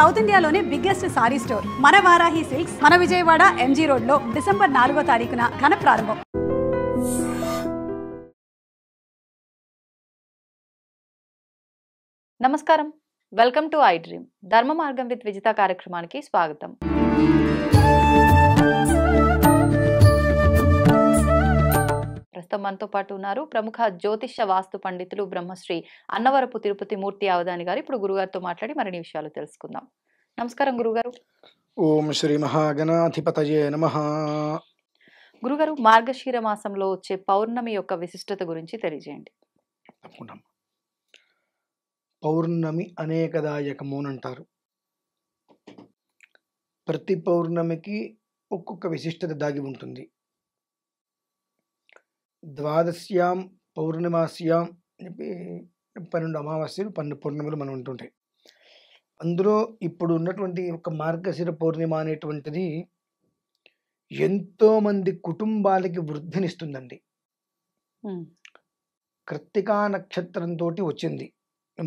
South ఇండియాలోనే biggest sorry store మన Varahi silks మన విజయవాడ ఎంజీ రోడ్ లో డిసెంబర్ 4వ తారీఖున ఘన ప్రారంభం. నమస్కారం, వెల్కమ్ టు ఐ డ్రీమ్. ధర్మ మార్గం విత్ విజిత కార్యక్రమానికి స్వాగతం. ప్రస్తుతం మనతో పాటు ఉన్నారు ప్రముఖ జ్యోతిష్య వాస్తు పండితులు బ్రహ్మశ్రీ అన్నవరపు తిరుపతి మూర్తి అవధాని గారు. ఇప్పుడు గురుగారితో మాట్లాడి మరిన్ని విషయాలు తెలుసుకుందాం. నమస్కారం గురుగారు. ఓం శ్రీ మహాగణాధిపతయే నమః. గురుగారు, మార్గశిర మాసంలో వచ్చే పౌర్ణమి యొక్క విశిష్టత గురించి తెలియజేయండి. తప్పకుండా. పౌర్ణమి అనేకదాయకము అని అంటారు. ప్రతి పౌర్ణమికి ఒక్కొక్క విశిష్టత దాగి ఉంటుంది. ద్వాదశ్యాం పౌర్ణమాస్యాం అని చెప్పి 12 అమావాస్యలు 12 పౌర్ణములు మనం ఉంటుంటాయి. అందులో ఇప్పుడు ఉన్నటువంటి ఒక మార్గశిర పౌర్ణిమ అనేటువంటిది ఎంతోమంది కుటుంబాలకి వృద్ధినిస్తుందండి. కృత్తికా నక్షత్రంతో వచ్చింది,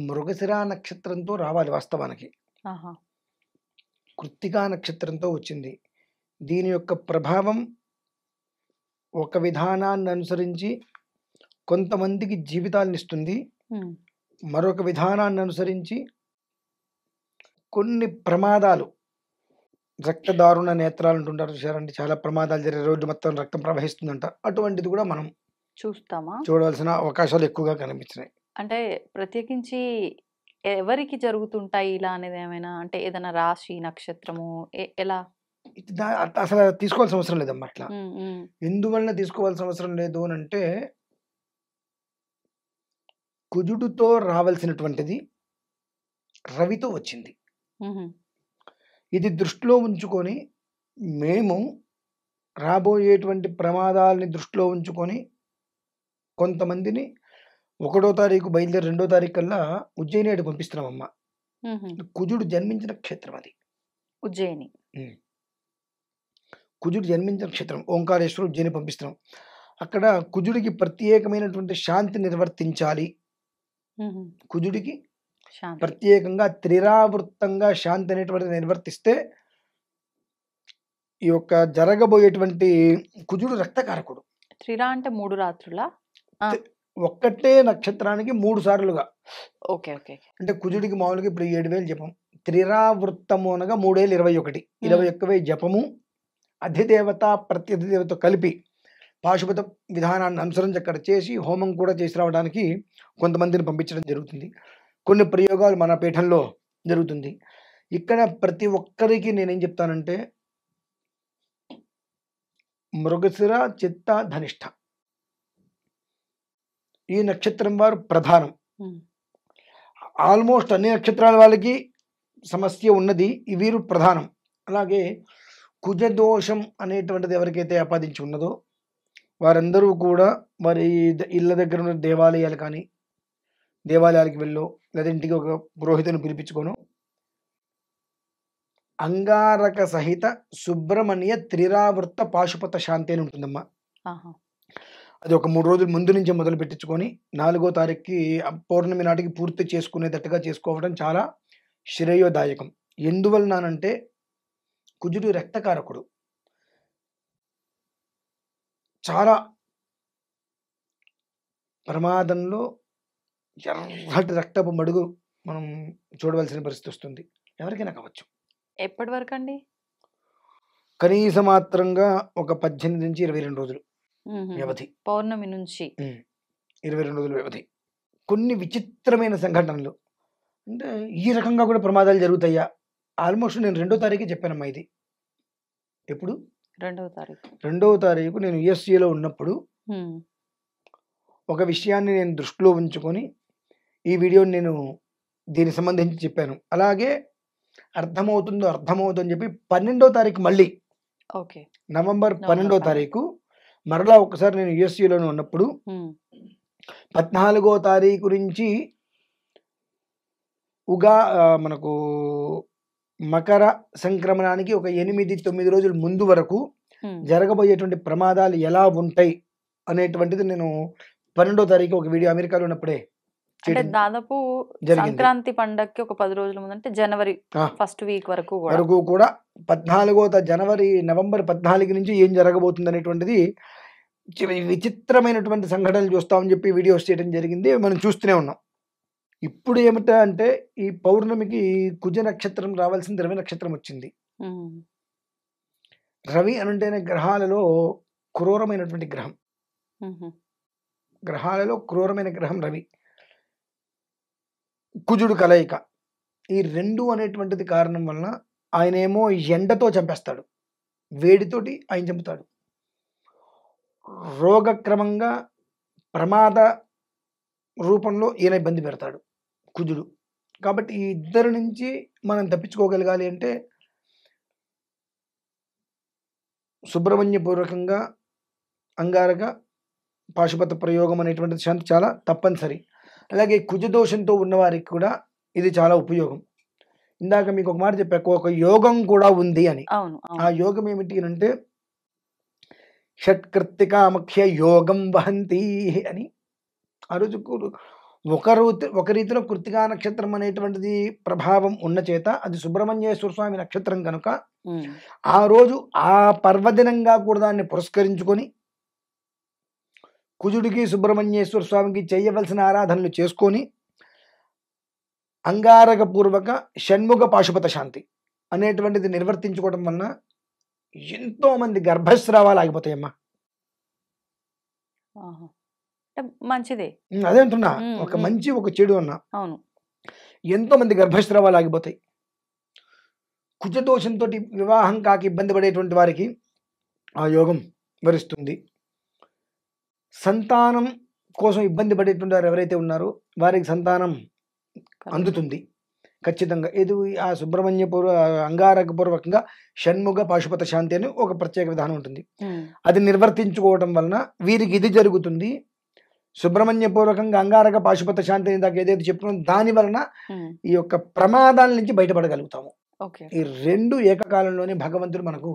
మృగశిర నక్షత్రంతో రావాలి వాస్తవానికి. కృత్తికా నక్షత్రంతో వచ్చింది. దీని యొక్క ప్రభావం ఒక విధానాన్ని అనుసరించి కొంతమందికి జీవితాలను ఇస్తుంది, మరొక విధానాన్ని అనుసరించి కొన్ని ప్రమాదాలు, రక్తదారుణ నేత్రాలు అంటుంటారు చూసారండి, చాలా ప్రమాదాలు జరిగే రోడ్డు మొత్తం రక్తం ప్రవహిస్తుందంట. అటువంటిది కూడా మనం చూడవలసిన అవకాశాలు ఎక్కువగా కనిపించినాయి. అంటే ప్రత్యేకించి ఎవరికి జరుగుతుంటాయి ఇలా అనేది ఏమైనా, అంటే ఏదైనా రాశి నక్షత్రము ఎలా? అసలు తీసుకోవాల్సిన అవసరం లేదమ్మా. అట్లా ఎందువలన తీసుకోవాల్సిన అవసరం లేదు అని అంటే, కుజుడితో రావాల్సినటువంటిది రవితో వచ్చింది. ఇది దృష్టిలో ఉంచుకొని మేము రాబోయేటువంటి ప్రమాదాలని దృష్టిలో ఉంచుకొని కొంతమందిని 1వ తారీఖు బయలుదేరి 2వ తారీఖు కల్లా ఉజ్జయిని పంపిస్తున్నామమ్మా. కుజుడు జన్మించిన క్షేత్రం అది ఉజ్జయిని. కుజుడు జన్మించిన క్షేత్రం ఓంకారేశ్వరం ఉజ్జయిని పంపిస్తున్నాం. అక్కడ కుజుడికి ప్రత్యేకమైనటువంటి శాంతి నిర్వర్తించాలి. కుజుడికి ప్రత్యేకంగా త్రిరావృత్తంగా శాంతి అనేటువంటిది నిర్వర్తిస్తే ఈ యొక్క జరగబోయేటువంటి కుజుడు రక్తకారకుడు. త్రిరా అంటే 3 రాత్రులా? ఒక్కటే నక్షత్రానికి 3 సార్లుగా. Okay okay. అంటే కుజుడికి మామూలుగా ఇప్పుడు 7,000 జపం, త్రిరావృత్తము అనగా 3,021 21,000 జపము, అధిదేవత ప్రత్యధిదేవత కలిపి పాశుపత విధానాన్ని అనుసరించి అక్కడ చేసి హోమం కూడా చేసి రావడానికి కొంతమందిని పంపించడం జరుగుతుంది. కొన్ని ప్రయోగాలు మన పీఠంలో జరుగుతుంది. ఇక్కడ ప్రతి ఒక్కరికి నేనేం చెప్తానంటే, మృగశిర చిత్త ధనిష్ట ఈ నక్షత్రం వారు ప్రధానం. ఆల్మోస్ట్ అన్ని నక్షత్రాల వాళ్ళకి సమస్య ఉన్నది, ఈ వీరు ప్రధానం. అలాగే కుజదోషం అనేటువంటిది ఎవరికైతే ఆపాదించి ఉన్నదో వారందరూ కూడా వారి ఇళ్ళ దగ్గర ఉన్న దేవాలయాలు కానీ దేవాలయాలకు వెళ్ళో లేదా ఇంటికి ఒక పురోహితుని పిలిపించుకోను అంగారక సహిత సుబ్రహ్మణ్య త్రిరావృత్త పాశుపత శాంతి అని ఉంటుందమ్మా. అది ఒక 3 రోజుల ముందు నుంచే మొదలు పెట్టించుకొని 4వ తారీఖుకి పౌర్ణమి నాటికి పూర్తి చేసుకునేటట్టుగా చేసుకోవడం చాలా శ్రేయోదాయకం. ఎందువలనంటే కుజుడు రక్తకారకుడు. చాలా ప్రమాదంలో ఎర్రటి రక్తపు మడుగు మనం చూడవలసిన పరిస్థితి వస్తుంది, ఎవరికైనా కావచ్చు. ఎప్పటి వరకు అండి? కనీస మాత్రంగా ఒక 18 నుంచి 22 రోజులు వ్యవధి. పౌర్ణమి నుంచి 22 రోజుల వ్యవధి. కొన్ని విచిత్రమైన సంఘటనలు, అంటే ఈ రకంగా కూడా ప్రమాదాలు జరుగుతాయా? ఆల్మోస్ట్ నేను 2వ తారీఖు చెప్పానమ్మా. ఇది ఎప్పుడు? 2వ తారీఖు. 2వ తారీఖు నేను యుఎస్ఏలో ఉన్నప్పుడు ఒక విషయాన్ని నేను దృష్టిలో ఉంచుకొని ఈ వీడియోని నేను దీనికి సంబంధించి చెప్పాను. అలాగే అర్థమవుతుందని చెప్పి 12వ తారీఖు మళ్ళీ నవంబర్ 12వ తారీఖు మరలా ఒకసారి నేను యుఎస్ఏలోనే ఉన్నప్పుడు 14వ తారీఖు నుంచి మనకు మకర సంక్రమణానికి ఒక 8-9 రోజుల ముందు వరకు జరగబోయేటువంటి ప్రమాదాలు ఎలా ఉంటాయి అనేటువంటిది నేను 12వ తారీఖు ఒక వీడియో అమెరికాలో ఉన్నప్పుడే అంటే దాదాపు జరిగింది. సంక్రాంతి పండగకి ఒక 10 రోజుల ముందు అంటే జనవరి ఆ. ఫస్ట్ వీక్ వరకు కూడా వరకు కూడా 14వ జనవరి నవంబర్ 14 నుంచి ఏం జరగబోతుంది అనేటువంటిది విచిత్రమైనటువంటి సంఘటనలు చూస్తామని చెప్పి వీడియోస్ చేయడం జరిగింది. మనం చూస్తూనే ఉన్నాం. ఇప్పుడు ఏమిటా అంటే ఈ పౌర్ణమికి కుజ నక్షత్రం రావాల్సింది రవి నక్షత్రం వచ్చింది. ఉమ్, రవి అనంటేనే గ్రహాలలో క్రూరమైనటువంటి గ్రహం. ఉహు, గ్రహాలలో క్రూరమైన గ్రహం రవి, కుజుడు కలయిక. ఈ రెండు అనేటువంటిది కారణం వలన ఆయనేమో ఎండతో చంపేస్తాడు, వేడితోటి ఆయన చంపుతాడు. రోగక్రమంగా ప్రమాద రూపంలో ఈయన ఇబ్బంది పెడతాడు కుజుడు. కాబట్టి ఈ ఇద్దరి నుంచి మనం తప్పించుకోగలగాలి అంటే సుబ్రహ్మణ్యపూర్వకంగా అంగారక పాశుపత ప్రయోగం అనేటువంటి శాంతి చాలా తప్పనిసరి. అలాగే కుజదోషంతో ఉన్నవారికి కూడా ఇది చాలా ఉపయోగం. ఇందాక మీకు ఒక మాట చెప్పాక ఒక యోగం కూడా ఉంది అని. అవును ఆ యోగం ఏమిటి అంటే షట్కృత్తికామఖ్య యోగం వహంతి అని. ఆ రోజు ఒక రీతిలో కృత్తికా నక్షత్రం అనేటువంటిది ప్రభావం ఉన్న చేత అది సుబ్రహ్మణ్యేశ్వర స్వామి నక్షత్రం కనుక ఉమ్, ఆ రోజు ఆ పర్వదినంగా కూడా దాన్ని పురస్కరించుకొని కుజుడికి సుబ్రహ్మణ్యేశ్వర స్వామికి చేయవలసిన ఆరాధనలు చేసుకొని అంగారకపూర్వక షణ్ముఖ పాశుపత శాంతి అనేటువంటిది నిర్వర్తించుకోవడం వలన ఎంతో మంది గర్భస్రావాలు ఆగిపోతాయమ్మా. ఆహా. అంటే మంచిదే. అదే అంటున్నా, ఒక మ్మ్. మంచి ఒక చెడు అన్నా. అవును. ఎంతో మంది గర్భస్రావాలు ఆగిపోతాయి. కుజదోషంతో వివాహం కాక ఇబ్బంది పడేటువంటి వారికి ఆ యోగం వరిస్తుంది. సంతానం కోసం ఇబ్బంది పడేటువంటి వారు ఎవరైతే ఉన్నారో వారికి సంతానం అందుతుంది ఖచ్చితంగా. ఇది ఆ అంగారకపూర్వకంగా షణ్ముఖ పాశుపత శాంతి అని ఒక ప్రత్యేక విధానం ఉంటుంది. ఉమ్, అది నిర్వర్తించుకోవడం వలన వీరికి ఇది జరుగుతుంది. సుబ్రహ్మణ్యపూర్వకంగా అంగారక పాశుపత శాంతిని దాకా ఏదైతే చెప్పుకున్నాం దాని వలన ఉమ్, ఈ యొక్క ప్రమాదాల నుంచి బయటపడగలుగుతాము. ఓకే. ఈ రెండు ఏకకాలంలోనే భగవంతుడు మనకు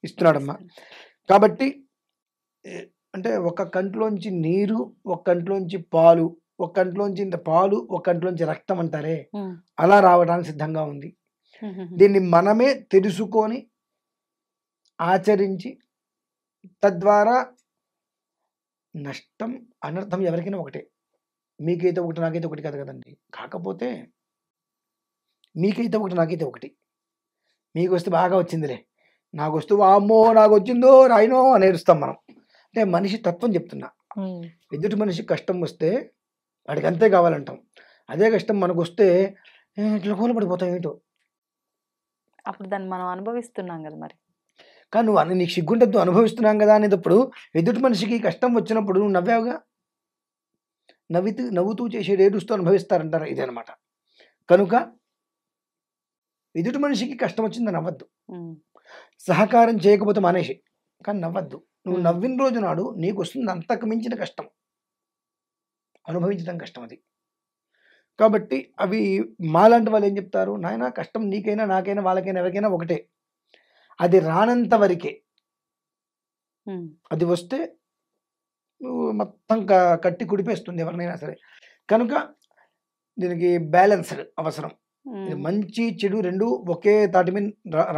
ఇస్తున్నాడమ్మా. కాబట్టి అంటే ఒక కంట్లోంచి నీరు, ఒక కంట్లోంచి పాలు, ఒక కంట్లోంచి ఇంత పాలు, ఒక కంట్లోంచి రక్తం అంటారే, ఉమ్, అలా రావడానికి సిద్ధంగా ఉంది. ఉహుహు, దీన్ని మనమే తెలుసుకొని ఆచరించి తద్వారా నష్టం అనర్థం ఎవరికైనా ఒకటే. మీకైతే ఒకటి నాకైతే ఒకటి కాదు కదండి. కాకపోతే మీకైతే ఒకటి నాకైతే ఒకటి. మీకు వస్తే బాగా వచ్చిందిలే, నాకు వస్తూ అమ్మో నాకు వచ్చిందో రాయినో అని ఏడుస్తాం మనం. అంటే మనిషి తత్వం చెప్తున్నా. ఉమ్, ఎదుటి మనిషి కష్టం వస్తే వాడికి అంతే కావాలంటాం. అదే కష్టం మనకు వస్తే ఇట్లా కూలపడిపోతాం ఏంటో. అప్పుడు దాన్ని మనం అనుభవిస్తున్నాం కదా మరి. కానీ నువ్వు నీకు సిగ్గుంటద్దు అనుభవిస్తున్నాం కదా అనేటప్పుడు ఎదుటి మనిషికి కష్టం వచ్చినప్పుడు నువ్వు నవ్వావుగా, నవ్వుతూ చేసేది ఏడుస్తూ అనుభవిస్తారంటారు. ఇదే అనమాట. కనుక ఎదుటి మనిషికి కష్టం వచ్చింది నవ్వద్దు, ఉమ్, సహకారం చేయకపోతే మానేసి, కానీ నవ్వద్దు. నువ్వు మ్మ్. నవ్విన రోజు నాడు నీకు వస్తుంది అంతకు మించిన కష్టం, అనుభవించడం కష్టం అది. కాబట్టి అవి మాలాంటి వాళ్ళు ఏం చెప్తారు, నాయన కష్టం నీకైనా నాకైనా వాళ్ళకైనా ఎవరికైనా ఒకటే, అది రానంత వరకే. ఉమ్, అది వస్తే నువ్వు మొత్తం కట్టి కుడిపేస్తుంది ఎవరినైనా సరే. కనుక దీనికి బ్యాలెన్స్డ్ అవసరం. ఇది ఉమ్, మంచి చెడు రెండు ఒకే తాటి మీద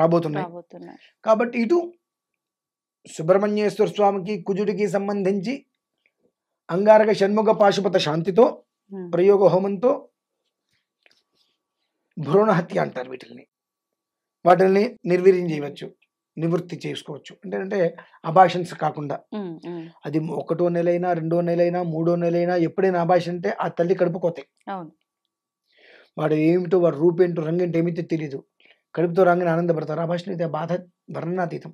రాబోతున్నాయి. రాబోతున్నాయి. కాబట్టి ఇటు సుబ్రహ్మణ్యేశ్వర స్వామికి కుజుడికి సంబంధించి అంగారక షణ్ముఖ పాశుపత శాంతితో ఉమ్, ప్రయోగ హోమంతో భ్రూణ హత్య అంటారు వీటిని. వాటిని నిర్వీర్యం చేయవచ్చు, నివృత్తి చేసుకోవచ్చు. అంటే అబాషన్స్ కాకుండా. ఉమ్, ఉమ్, అది 1వ నెలైనా 2వ నెలైనా 3వ నెలైనా ఎప్పుడైనా అబాషన్ అంటే ఆ తల్లి కడుపు కోతాయి. అవును. వాడు ఏమిటో వాడు రూపేంటో రంగేంటో ఏమిటో తెలియదు, కడుపుతో రాగానే ఆనందపడతారు. అబాషన్ అయితే ఆ బాధ వర్ణనాతీతం.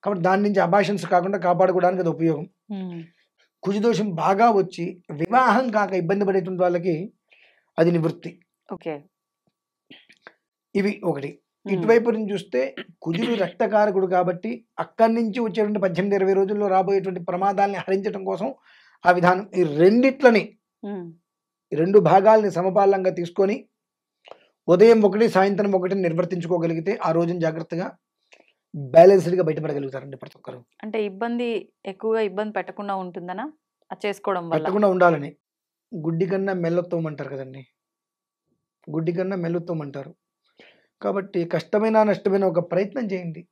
కాబట్టి దాని నుంచి అబాషన్స్ కాకుండా కాపాడుకోవడానికి అది ఉపయోగం. ఉమ్, కుజదోషం బాగా వచ్చి వివాహం కాక ఇబ్బంది పడేటువంటి వాళ్ళకి అది నివృత్తి. ఓకే. ఇవి ఒకటి. ఉమ్, ఇటువైపు నుంచి చూస్తే కుజుడు రక్తకారకుడు కాబట్టి అక్కడి నుంచి వచ్చేటువంటి 18-20 రోజుల్లో రాబోయేటువంటి ప్రమాదాలని హరించడం కోసం ఆ విధానం. ఈ రెండిట్లని, ఉమ్, ఈ రెండు భాగాల్ని సమపాలంగా తీసుకొని ఉదయం ఒకటి సాయంత్రం ఒకటి నిర్వర్తించుకోగలిగితే ఆ రోజున జాగ్రత్తగా బ్యాలెన్స్డ్గా బయటపడగలుగుతారండి ప్రతి ఒక్కరు. అంటే ఎక్కువగా ఇబ్బంది పెట్టకుండా ఉంటుందనా అది చేసుకోవడం వల్ల? పెట్టకుండా ఉండాలని. గుడ్డి కన్నా మెల్లొత్తమంటారు కదండి. గుడ్డి కన్నా మెల్లొత్తమంటారు. కాబట్టి కష్టమైనా, నష్టమైనా ఒక ప్రయత్నం చేయండి.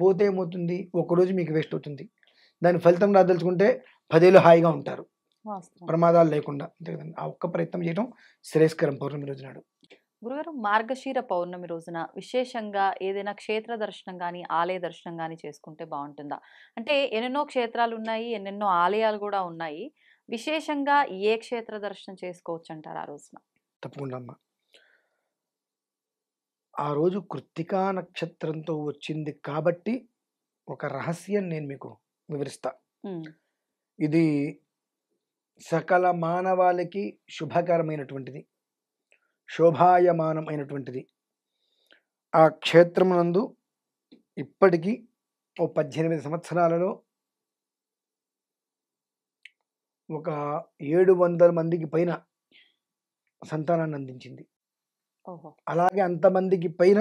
పోతే ఏమవుతుంది? ఒకరోజు మీకు వేస్ట్ అవుతుంది. దాని ఫలితం రాదలుచుకుంటే 10 ఏళ్ళు హాయిగా ఉంటారు. వాస్తవం. ప్రమాదాలు లేకుండా. అంతే కదండీ. ఆ ఒక్క ప్రయత్నం చేయడం శ్రేయస్కరం పౌర్ణమి రోజు నాడు. గురుగారు, మార్గశిర పౌర్ణమి రోజున విశేషంగా ఏదైనా క్షేత్ర దర్శనం గాని, ఆలయ దర్శనం గాని చేసుకుంటే బావుంటుందా? అంటే ఎన్నెన్నో క్షేత్రాలు ఉన్నాయి, ఎన్నెన్నో ఆలయాలు గూడా ఉన్నాయి. విశేషంగా ఏ క్షేత్ర దర్శనం చేసుకోవచ్చంటారు ఆ రోజున? తప్పకుండా అమ్మ. ఆ రోజు కృత్తికా నక్షత్రంతో వచ్చింది కాబట్టి ఒక రహస్యం నేను మీకు వివరిస్తా. హ్మ్. ఇది సకల మానవాళికి శుభకరమైనటువంటిది. శోభాయమానమైనటువంటిది. ఆ క్షేత్రమునందు ఇప్పటికీ ఓ 18 సంవత్సరాలలో ఒక 700 మందికి పైన సంతానాన్ని అందించింది. ఓహో! అలాగే అంతమందికి పైన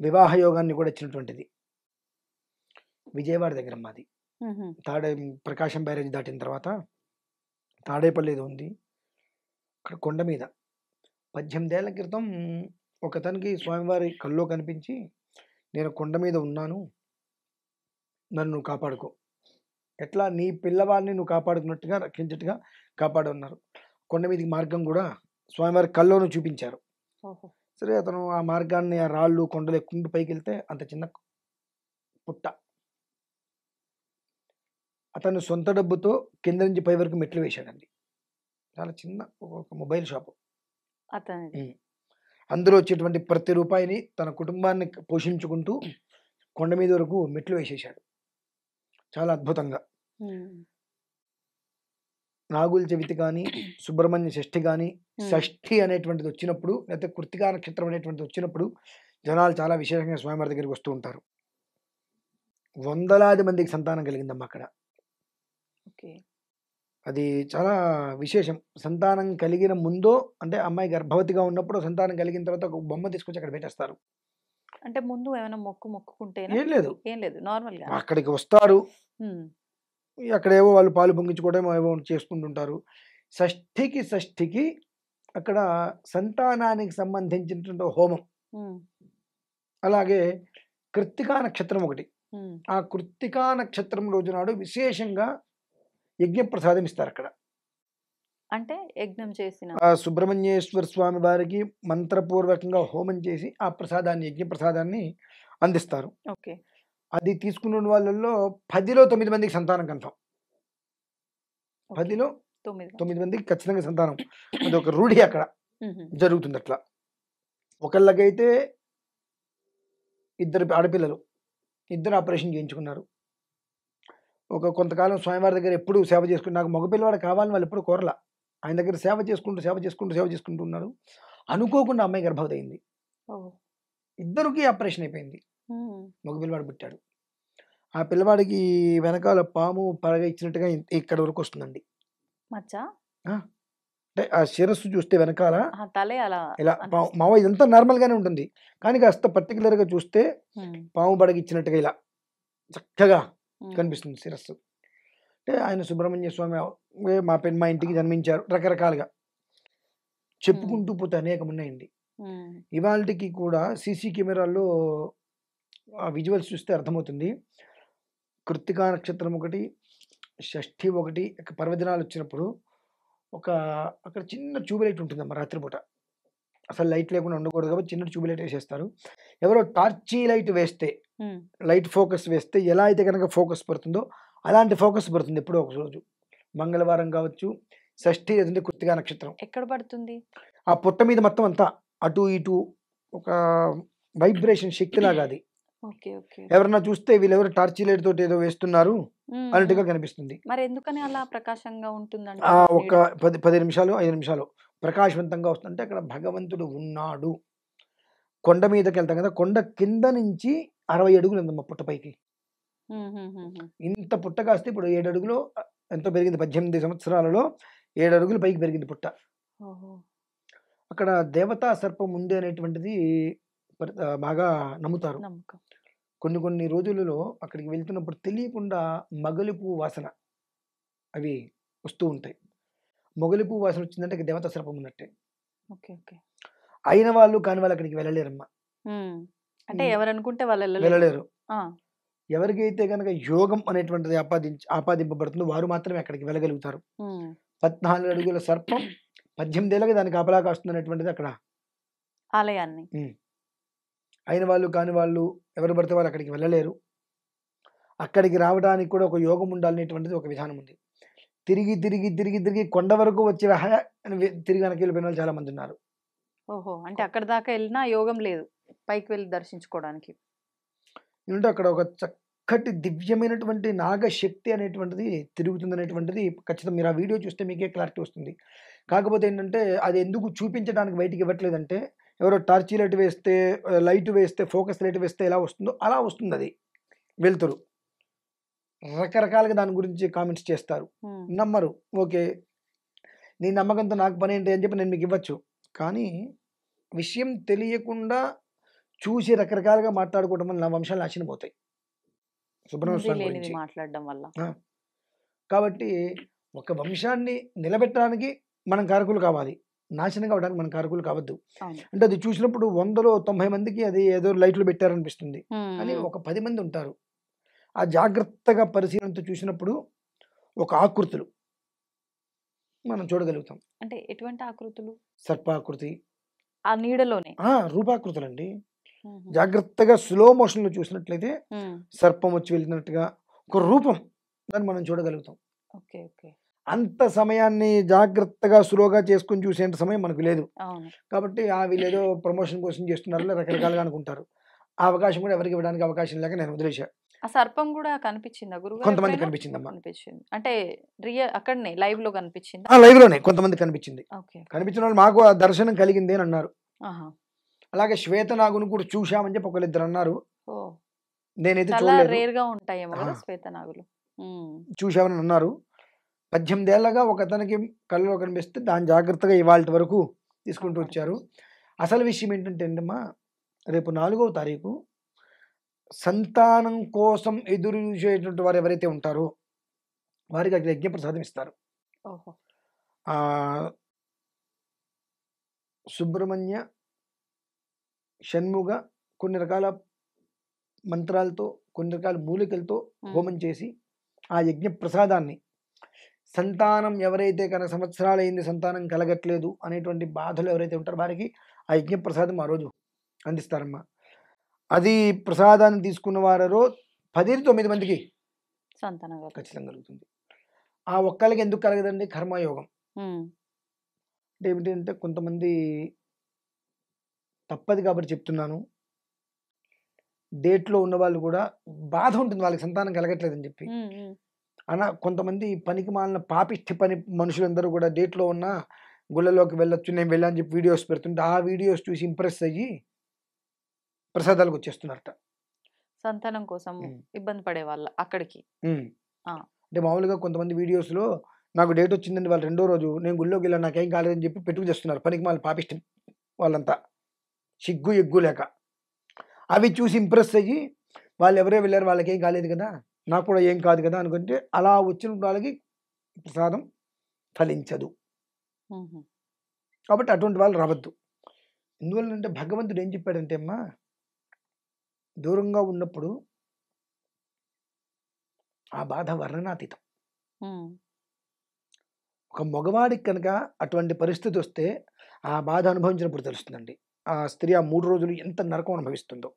వివాహ యోగాన్ని కూడా ఇచ్చినటువంటిది. విజయవాడ దగ్గర మాది. హుహు. ప్రకాశం బ్యారేజ్ దాటిన తర్వాత తాడేపల్లి ఏదో ఉంది. అక్కడ కొండ మీద 18 ఏళ్ల క్రితం ఒకతనికి స్వామివారి కల్లో కనిపించి, నేను కొండ మీద ఉన్నాను, నన్ను కాపాడుకో. ఎట్లా నీ పిల్లవాడిని నువ్వు కాపాడుకున్నట్టుగా, రక్షించినట్టుగా కాపాడన్నారు. కొండ మీదకి మార్గం కూడా స్వామివారి కల్లోనూ చూపించారు. ఓహో! సరే అతను ఆ మార్గాన్ని, ఆ రాళ్ళు కొండలు ఎక్కుంటూ పైకి వెళ్తే అంత చిన్న పుట్ట. అతను సొంత డబ్బుతో కింద నుంచి పై వరకు మెట్లు వేశాడండి. చాలా చిన్న ఒక మొబైల్ షాపు. అతనిది. అందులో వచ్చేటువంటి ప్రతి రూపాయిని తన కుటుంబాన్ని పోషించుకుంటూ కొండ మీద వరకు మెట్లు వేసేశాడు. చాలా అద్భుతంగా. హ్మ్. నాగుల చవితి కానీ, సుబ్రహ్మణ్య షష్ఠి కానీ, హ్మ్. షష్ఠి అనేటువంటిది వచ్చినప్పుడు, లేకపోతే కృత్తికా నక్షత్రం అనేటువంటిది వచ్చినప్పుడు జనాలు చాలా విశేషంగా స్వామివారి దగ్గరికి వస్తూ ఉంటారు. వందలాది మందికి సంతానం కలిగిందమ్మా అక్కడ. ఓకే. అది చాలా విశేషం. సంతానం కలిగిన ముందో, అంటే అమ్మాయి గర్భవతిగా ఉన్నప్పుడు, సంతానం కలిగిన తర్వాత ఒక బొమ్మ తీసుకొచ్చి అక్కడ పెట్టేస్తారు. అంటే ముందు ఏమైనా మొక్కుకుంటేనా? ఏం లేదు. ఏం లేదు. నార్మల్‌గా. అక్కడికి వస్తారు. హ్మ్. అక్కడేవో వాళ్ళు పాలు పొంగించుకోవడం ఏవో చేసుకుంటుంటారు. షష్ఠికి అక్కడ సంతానానికి సంబంధించినటువంటి హోమం. హ్మ్. అలాగే కృత్తికా నక్షత్రం ఒకటి. హ్మ్. ఆ కృత్తికా నక్షత్రం రోజు నాడు విశేషంగా యజ్ఞప్రసాదం ఇస్తారక్కడ. అంటే యజ్ఞం చేసిన ఆ సుబ్రహ్మణ్యేశ్వర స్వామి వారికి మంత్రపూర్వకంగా హోమం చేసి ఆ ప్రసాదాన్ని, యజ్ఞప్రసాదాన్ని అందిస్తారు. ఓకే. అది తీసుకున్న వాళ్ళల్లో 10లో 9 మందికి సంతానం కన్ఫర్మ్. ఓకే. 10లో 9 9 మందికి ఖచ్చితంగా సంతానం. అదొక రూఢి అక్కడ హుహు. జరుగుతుంది అట్లా. ఒకళ్ళకైతే ఇద్దరు ఆడపిల్లలు. ఇద్దరు ఆపరేషన్ చేయించుకున్నారు. కొంతకాలం స్వామివారి దగ్గర ఎప్పుడూ సేవ చేసుకుంటూ, నాకు మగ పిల్లవాడు కావాలని వాళ్ళు ఎప్పుడు కోరల. ఆయన దగ్గర సేవ చేసుకుంటూ ఉన్నారు. అనుకోకుండా అమ్మాయి గర్భవతి అయింది. ఓహ్! ఇద్దరికీ ఆపరేషన్ అయిపోయింది. హ్మ్. మగ పిల్లవాడు పుట్టాడు. ఆ పిల్లవాడికి వెనకాల పాము పరగ ఇచ్చినట్టుగా ఇక్కడి వరకు వస్తుందండి. మచ్చా? ఆ! అంటే ఆ శిరస్సు చూస్తే వెనకాల ఆ! తలే అలా ఇలా అనిపిస్తుంది. మావ ఇదంతా నార్మల్‌గానే ఉంటుంది. కానీ కాస్త పర్టిక్యులర్‌గా చూస్తే హ్మ్. పాము పడగ ఇచ్చినట్టుగా ఇలా చక్కగా హ్మ్. కనిపిస్తుంది శిరస్సు. అంటే ఆయన సుబ్రహ్మణ్య స్వామి మా ఇంటికి జన్మించారు. రకరకాలుగా హ్మ్. చెప్పుకుంటూ పోతే అనేకమున్నాయండి. హ్మ్. ఇవాల్టికి కూడా సీసీ కెమెరాల్లో ఆ విజువల్స్ చూస్తే అర్థమవుతుంది. కృత్తికా నక్షత్రం ఒకటి, షష్ఠి ఒకటి, పర్వదినాలు వచ్చినప్పుడు అక్కడ చిన్న ట్యూబ్ లైట్ ఉంటుందమ్మా రాత్రిపూట. అసలు లైట్ లేకుండా ఉండకూడదు కాబట్టి చిన్న ట్యూబ్ లైట్ వేసేస్తారు. ఎవరో టార్చీ లైట్ వేస్తే, హ్మ్. లైట్ ఫోకస్ వేస్తే ఎలా అయితే గనక ఫోకస్ పడుతుందో అలాంటి ఫోకస్ పడుతుంది ఎప్పుడో ఒక రోజు. మంగళవారం కావచ్చు, షష్ఠి లేదంటే కృత్తికా నక్షత్రం. ఎక్కడ పడుతుంది? ఆ పుట్ట మీద మొత్తం అంతా అటు ఇటు ఒక వైబ్రేషన్ శక్తిలాగా అది. ఓకే. ఓకే. ఎవరన్నా చూస్తే వీళ్ళెవరో టార్చీ లైట్ తోటి ఏదో వేస్తున్నారు హ్మ్. అన్నట్టుగా హ్మ్. కనిపిస్తుంది. మరెందుకని అలా ప్రకాశంగా ఆ ఉంటుందంటారు ఒక నీడ? 10 నిమిషాలు, 5 నిమిషాలు ప్రకాశవంతంగా వస్తుందంటే అక్కడ భగవంతుడు ఉన్నాడు. కొండ మీదకెళ్తాం కదా! కొండ కింద నుంచి 60 అడుగులు ఉందమ్మా పుట్ట పైకి. హుహుహుహు. ఇంత పుట్ట కాస్త ఇప్పుడు 7 అడుగులో ఎంతో పెరిగింది. 18 సంవత్సరాలలో 7 అడుగులు పైకి పెరిగింది పుట్ట. ఓహో! అక్కడ దేవతా సర్పం ఉంది అనేటువంటిది బాగా నమ్ముతారు. నమ్మకం. కొన్ని రోజులలో అక్కడికి వెళ్తున్నప్పుడు తెలియకుండా మగలి పువ్వు వాసన అవి వస్తూ ఉంటాయి. మొగలి పువ్వు వాసన వచ్చిందంటే ఇక దేవతా సర్పం ఉన్నట్టే. ఓకే. ఓకే. అయిన వాళ్ళు కాని వాళ్ళు అక్కడికి వెళ్ళలేరమ్మా. అంటే ఎవరనుకుంటే వాళ్ళు వెళ్ళలేరు. వెళ్ళలేరు. ఆ! ఎవరికైతే గనక యోగం అనేటువంటిది ఆపాదింపబడుతుందో వారు మాత్రమే అక్కడికి వెళ్ళగలుగుతారు. హ్మ్. 14 అడుగుల సర్పం 18 ఏళ్ళకి దానికి కాపలా కాస్తుంది అనేటువంటిది అక్కడ. ఆలయాన్ని. అయిన వాళ్ళు కాని వాళ్ళు ఎవరు పడితే వాళ్ళు అక్కడికి వెళ్ళలేరు. అక్కడికి రావడానికి కూడా ఒక యోగం ఉండాలనేటువంటిది ఒక విధానం ఉంది. తిరిగి తిరిగి తిరిగి తిరిగి కొండ వరకు వచ్చి తిరిగి వెనక్కి వెళ్ళిపోయిన వాళ్ళు చాలా మంది ఉన్నారు. ఓహో! అంటే అక్కడి దాకా వెళ్ళినా యోగం లేదు పైకి వెళ్ళి దర్శించుకోవడానికి. ఎందుకంటే అక్కడ ఒక చక్కటి దివ్యమైనటువంటి నాగశక్తి అనేటువంటిది తిరుగుతుందనేటువంటిది ఖచ్చితంగా మీరు ఆ వీడియో చూస్తే మీకే క్లారిటీ వస్తుంది. కాకపోతే ఏంటంటే అది ఎందుకు చూపించడానికి బయటికి ఇవ్వట్లేదంటే ఎవరో టార్చ్ లైట్ వేస్తే లైట్ వేస్తే ఫోకస్ లైట్ వేస్తే ఎలా వస్తుందో అలా వస్తుంది అది వెలుతురు. రకరకాలుగా దాని గురించి కామెంట్స్ చేస్తారు. నమ్మరు. ఓకే. నీ నమ్మకంతో నాకు పని ఏంటి అని చెప్పి నేను మీకు ఇవ్వచ్చు. కానీ విషయం తెలియకుండా చూసి రకరకాలుగా మాట్లాడుకోవడం వల్ల నా వంశాలు నాశనం పోతాయి. సుబ్రహ్మణ్య స్వామి గురించి. మాట్లాడడం వల్ల. కాబట్టి ఒక వంశాన్ని నిలబెట్టడానికి మనం కారకులు కావాలి. నాశనం కావడానికి మనం కారకులు కావద్దు. అంటే అది చూసినప్పుడు 100లో 90 మందికి అది ఏదో లైట్లు పెట్టారనిపిస్తుంది. కానీ ఒక 10 మంది ఉంటారు. ఆ జాగ్రత్తగా పరిశీలనతో చూసినప్పుడు ఒక ఆకృతులు మనం చూడగలుగుతాం. అంటే ఎటువంటి ఆకృతులు? సర్పాకృతి. సర్పాకృతి. ఆ నీడలోనే. రూపాకృతులండి. జాగ్రత్తగా స్లో మోషన్‌లో చూసినట్లయితే సర్పం వచ్చి వెళ్తున్నట్టుగా ఒక రూపం దాన్ని మనం చూడగలుగుతాం. ఓకే. ఓకే. అంత సమయాన్ని జాగ్రత్తగా స్లోగా చేసుకొని చూసేంత సమయం మనకు లేదు. అవును. కాబట్టి వీళ్ళేదో ప్రమోషన్ కోసం చేస్తున్నారో రకరకాలుగా అనుకుంటారు. ఆ అవకాశం కూడా ఎవరికి ఇవ్వడానికి అవకాశం లేక నేను వదిలేశా. ఆ సర్పం కూడా కనిపించిందా గురుగారు? కొంతమంది ఎప్పుడైనా? కనిపించిందమ్మా. కనిపించింది. అంటే అక్కడనే లైవ్ లో కనిపించిందా? లైవ్‌లోనే కొంతమంది కనిపించింది. ఓకే. కనిపించిన వాళ్ళు మాకు ఆ దర్శనం కలిగింది అని అన్నారు. ఆహా! అలాగే శ్వేతనాగును కూడా చూశామని చెప్పి ఒకళ్ళిద్దరు అన్నారు. ఓహ్! నేనైతే చాలా చూడలేదు. రేర్ గా ఉంటాయేమో కదా శ్వేతనాగులు. చూశామని అన్నారు. 18 ఏళ్ళగా ఒకతనికి కళ్ళలో కనిపిస్తే దాన్ని జాగ్రత్తగా ఇవాల్టి వరకు తీసుకుంటూ వచ్చారు. అసలు విషయం ఏంటంటే అమ్మా, రేపు 4వ తారీఖు సంతానం కోసం ఎదురు చూసేటువంటి వారు ఎవరైతే ఉంటారో వారికి అక్కడ యజ్ఞప్రసాదం ఇస్తారు. ఓహో! సుబ్రహ్మణ్య, షణ్ముగ కొన్ని రకాల మంత్రాలతో కొన్ని రకాల మూలికలతో హోమం చేసి ఆ యజ్ఞ ప్రసాదాన్ని సంతానం ఎవరైతే కనుక సంవత్సరాలైంది సంతానం కలగట్లేదు అనేటువంటి బాధలు ఎవరైతే ఉంటారో వారికి ఆ యజ్ఞ ప్రసాదం ఆ రోజు అందిస్తారమ్మా. అది ప్రసాదాన్ని తీసుకున్న వారో 10-9 మందికి సంతానం ఖచ్చితంగా కలుగుతుంది. ఆ ఒక్కళ్ళకి ఎందుకు కలగదండి? కర్మయోగం. అంటే ఏమిటంటే కొంతమంది తప్పదు కాబట్టి చెప్తున్నాను. డేట్లో ఉన్న వాళ్ళు కూడా బాధ ఉంటుంది వాళ్ళకి సంతానం కలగట్లేదని చెప్పి. కొంతమంది పనికి మాలిన పాపిష్టి పని మనుషులందరూ కూడా డేట్లో ఉన్న గుళ్ళలోకి వెళ్ళొచ్చు, నేను వెళ్ళని చెప్పి వీడియోస్ పెడుతుంటే ఆ వీడియోస్ చూసి ఇంప్రెస్ అయ్యి ప్రసాదాలకు వచ్చేస్తున్నారట. సంతానం కోసం ఇబ్బంది పడే వాళ్ళ అక్కడికి. అంటే మామూలుగా కొంతమంది వీడియోస్లో నాకు డేట్ వచ్చిందండి వాళ్ళు 2వ రోజు నేను గుళ్ళోకి వెళ్ళాను నాకేం కాలేదని చెప్పి పెట్టుకు చేస్తున్నారు. పనికి మాలిన పాపిష్టి వాళ్ళంతా సిగ్గు ఎగ్గు లేక. అవి చూసి ఇంప్రెస్ అయ్యి వాళ్ళు ఎవరే వెళ్ళారు వాళ్ళకి ఏం కాలేదు కదా, నాకు కూడా ఏం కాదు కదా అనుకుంటే అలా వచ్చిన వాళ్ళకి ప్రసాదం ఫలించదు. కాబట్టి అటువంటి వాళ్ళు రావద్దు. ఎందువల్లంటే భగవంతుడు ఏం చెప్పాడంటే అమ్మా, దూరంగా ఉన్నప్పుడు ఆ బాధ వర్ణనాతీతం. ఒక మగవాడికి కనుక అటువంటి పరిస్థితి వస్తే ఆ బాధ అనుభవించినప్పుడు తెలుస్తుందండి. ఆ స్త్రీ ఆ 3 రోజులు ఎంత నరకం అనుభవిస్తుందో.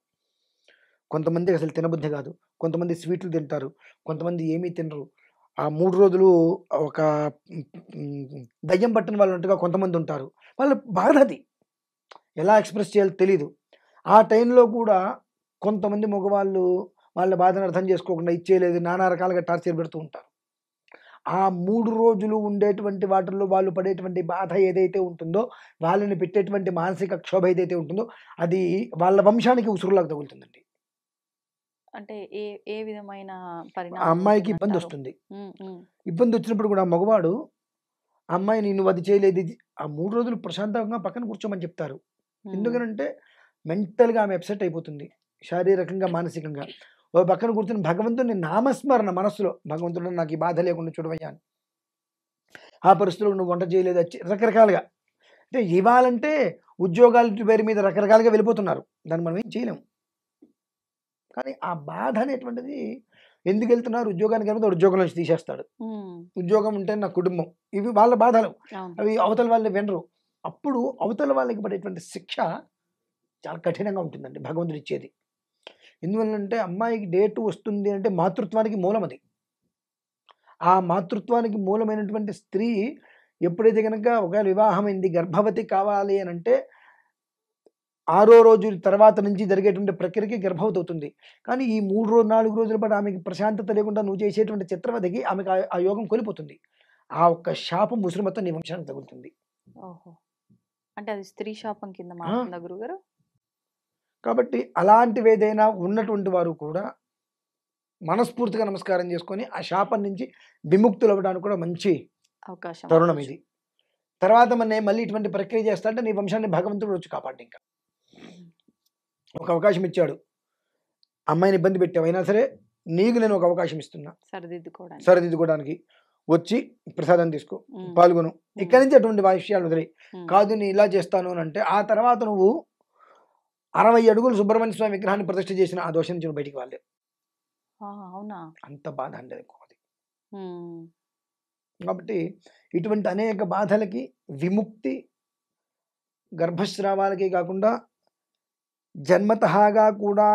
కొంతమందికి అసలు తినబుద్ధి కాదు, కొంతమంది స్వీట్లు తింటారు, కొంతమంది ఏమీ తినరు. ఆ 3 రోజులు ఒక దయ్యం పట్టిన వాళ్ళు ఉన్నట్టుగా కొంతమంది ఉంటారు. వాళ్ళ బాధ అది ఎలా ఎక్స్ప్రెస్ చేయాలో తెలీదు. ఆ టైంలో కూడా కొంతమంది మగవాళ్ళు వాళ్ళ బాధను అర్థం చేసుకోకుండా ఇచ్చేయలేదు నానా రకాలుగా టార్చర్ పెడుతూ ఉంటారు. ఆ 3 రోజులు ఉండేటువంటి వాటిల్లో వాళ్ళు పడేటువంటి బాధ ఏదైతే ఉంటుందో, వాళ్ళని పెట్టేటువంటి మానసిక క్షోభ ఏదైతే ఉంటుందో అది వాళ్ళ వంశానికి ఉసురులాగా తగులుతుందండి. అంటే ఏ విధమైన ఆ పరిణామం అమ్మాయికి ఇబ్బంది ఉంటుందంటారు? వస్తుంది. ఇబ్బంది వచ్చినప్పుడు కూడా మగవాడు అమ్మాయిని నువ్వు అది చేయలేదు ఆ 3 రోజులు ప్రశాంతంగా పక్కన కూర్చోమని చెప్తారు. ఎందుకనంటే మెంటల్గా ఆమె అప్సెట్ అయిపోతుంది, శారీరకంగా మానసికంగా. ఓ పక్కన కూర్చొని భగవంతుని నామస్మరణ మనస్సులో, భగవంతుడు నాకు ఈ బాధ లేకుండా చూడవయ్యా అని. ఆ పరిస్థితుల్లో నువ్వు వంట చేయలేదు రకరకాలుగా. అంటే ఇవ్వాలంటే ఉద్యోగాల పేరు మీద రకరకాలుగా వెళ్ళిపోతున్నారు. దాన్ని మనం ఏం చేయలేము. కానీ ఆ బాధ అనేటువంటిది ఎందుకు వెళ్తున్నారు? ఉద్యోగానికి వెళ్తే ఉద్యోగం నుంచి తీసేస్తాడు. ఉద్యోగం ఉంటే నా కుటుంబం, ఇవి వాళ్ళ బాధలు. అవి అవతల వాళ్ళు వినరు. అప్పుడు అవతల వాళ్ళకి పడేటువంటి శిక్ష చాలా కఠినంగా ఉంటుందండి భగవంతుడు ఇచ్చేది. ఎందువల్లంటే అమ్మాయికి డేట్ వస్తుంది అంటే మాతృత్వానికి మూలం అది. ఆ మాతృత్వానికి మూలమైనటువంటి స్త్రీ ఎప్పుడైతే కనుక ఒకవేళ వివాహమైంది, గర్భవతి కావాలి అని అంటే 6వ రోజు తర్వాత నుంచి జరిగేటువంటి ప్రక్రియకి గర్భవతి అవుతుంది. కానీ ఈ 4 రోజుల పాటు ఆమెకి ప్రశాంతత లేకుండా నువ్వు చేసేటువంటి చిత్రవధకి ఆమెకు ఆ యోగం కోల్పోతుంది. ఆ ఒక్క శాపం ముసురు మొత్తం నీ వంశానికి తగులుతుంది. ఓహో! అంటే అది స్త్రీ శాపం కింద మారుతుందా గురుగారు? కాబట్టి అలాంటివేదైనా ఉన్నటువంటి వారు కూడా మనస్ఫూర్తిగా నమస్కారం చేసుకొని ఆ శాపం నుంచి విముక్తులు అవ్వడానికి కూడా మంచి అవకాశం తరుణం ఇది. తర్వాత మళ్ళీ ఇటువంటి ప్రక్రియ చేస్తా అంటే నీ వంశాన్ని భగవంతుడు వచ్చి కాపాడు. ఇంకా ఒక అవకాశం ఇచ్చాడు, అమ్మాయిని ఇబ్బంది పెట్టావు, అయినా సరే నీకు నేను ఒక అవకాశం ఇస్తున్నా సరిదిద్దుకోవడానికి. వచ్చి ప్రసాదం తీసుకో, పాల్గొను. ఇక్కడి నుంచి అటువంటి విషయాలు వదిలే. కాదు నేను ఇలా చేస్తాను అని అంటే ఆ తర్వాత నువ్వు 60 అడుగులు సుబ్రహ్మణ్య స్వామి విగ్రహాన్ని ప్రతిష్ఠ చేసిన ఆ దోషం నుంచి బయటికి వాళ్ళే. అవునా? అంత బాధ అంటే అది. కాబట్టి ఇటువంటి అనేక బాధలకి విముక్తి గర్భస్రావాలకి కాకుండా జన్మతహాగా కూడా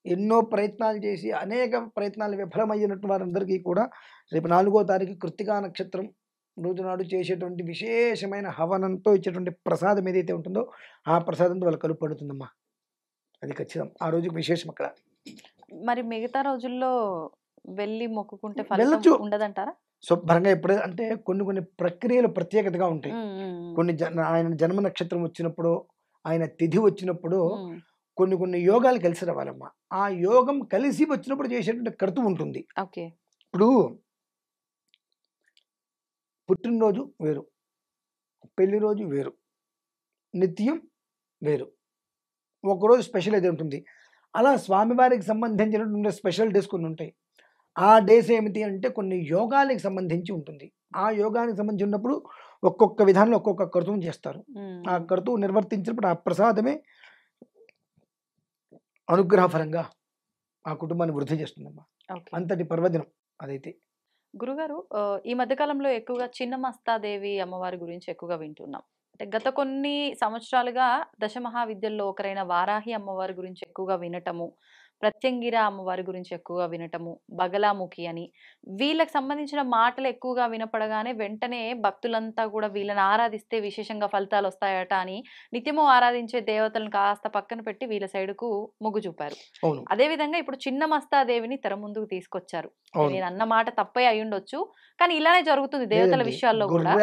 ఎన్నో ప్రయత్నాలు చేసి అనేక ప్రయత్నాలు విఫలమయ్యినట్టు వారందరికీ కూడా రేపు 4వ తారీఖు కృత్తికా నక్షత్రం రోజు నాడు చేసేటువంటి విశేషమైన హవనంతో ఇచ్చేటువంటి ప్రసాదం ఏదైతే ఉంటుందో ఆ ప్రసాదంతో వాళ్ళ కలుపు పడుతుందమ్మా. అది ఖచ్చితం. ఆ రోజుకి విశేషం అక్కడ. మరి మిగతా రోజుల్లో వెళ్ళి మొక్కుకుంటే వెళ్ళొచ్చు ఉండదంటారా? శుభ్రంగా. ఎప్పుడే అంటే కొన్ని ప్రక్రియలు ప్రత్యేకతగా ఉంటాయి. కొన్ని ఆయన జన్మ నక్షత్రం వచ్చినప్పుడు, ఆయన తిథి వచ్చినప్పుడు కొన్ని యోగాలు కలిసి రావాలమ్మా. ఆ యోగం కలిసి వచ్చినప్పుడు చేసేటువంటి క్రతువు ఉంటుంది. ఇప్పుడు పుట్టినరోజు వేరు, పెళ్లి రోజు వేరు, నిత్యం వేరు, ఒకరోజు స్పెషల్ అయితే ఉంటుంది. అలా స్వామివారికి సంబంధించినటువంటి స్పెషల్ డేస్ కొన్ని ఉంటాయి. ఆ డేస్ ఏమిటి అంటే కొన్ని యోగాలకు సంబంధించి ఉంటుంది. ఆ యోగానికి సంబంధించి ఉన్నప్పుడు ఒక్కొక్క విధానంలో ఒక్కొక్క క్రతువు చేస్తారు. ఆ క్రతువు నిర్వర్తించినప్పుడు ఆ ప్రసాదమే అనుగ్రహ ఫలంగా ఆ కుటుంబాన్ని వృద్ధి చేస్తుందమ్మా. అంతటి పర్వదినం అదైతే. గురుగారు, ఈ మధ్యకాలంలో ఎక్కువగా చిన్నమస్తాదేవి అమ్మవారి గురించి ఎక్కువగా వింటున్నాం. అంటే గత కొన్ని సంవత్సరాలుగా దశమహావిద్యల్లో ఒకరైన వారాహి అమ్మవారి గురించి ఎక్కువగా వినటము, ప్రత్యంగిర అమ్మవారి గురించి ఎక్కువగా వినటము, బగలాముఖి అని వీళ్ళకి సంబంధించిన మాటలు ఎక్కువగా వినపడగానే వెంటనే భక్తులంతా కూడా వీళ్ళని ఆరాధిస్తే విశేషంగా ఫలితాలు వస్తాయట అని నిత్యము ఆరాధించే దేవతలను కాస్త పక్కన పెట్టి వీళ్ళ సైడుకు మొగ్గు చూపారు. అదే విధంగా ఇప్పుడు చిన్నమస్తాదేవిని తెర ముందుకు తీసుకొచ్చారు. నేను అన్న మాట తప్పే అయ్యుండొచ్చు, కానీ ఇలానే జరుగుతుంది దేవతల విషయాల్లో కూడా.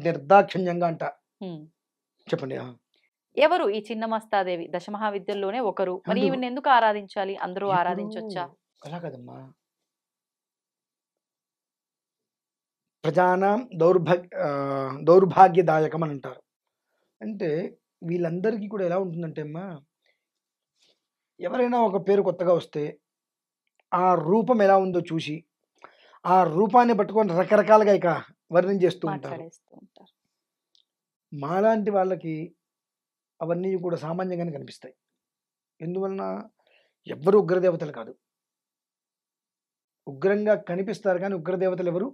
నిర్దాక్షిణ్యంగా అంట. చెప్పండి. ఎవరు ఈ చిన్నమస్తాదేవి? దశమహావిద్యల్లోనే ఒకరు. మరి ఈవిని ఎందుకు ఆరాధించాలి? అందరూ ఆరాధించొచ్చా? అలా కదమ్మా. ప్రజానాం దౌర్భాగ్యదాయకం అని అంటారు. అంటే వీళ్ళందరికీ కూడా ఎలా ఉంటుందంటే అమ్మా, ఎవరైనా ఒక పేరు కొత్తగా వస్తే ఆ రూపం ఎలా ఉందో చూసి ఆ రూపాన్ని పట్టుకొని రకరకాలుగా ఇక వర్ణించేస్తూ ఉంటారు. మాలాంటి వాళ్ళకి అవన్నీ కూడా సామాన్యంగానే కనిపిస్తాయి. ఎందువలన ఎవ్వరు ఉగ్రదేవతలు కాదు. ఉగ్రంగా కనిపిస్తారు కానీ ఉగ్రదేవతలు ఎవరు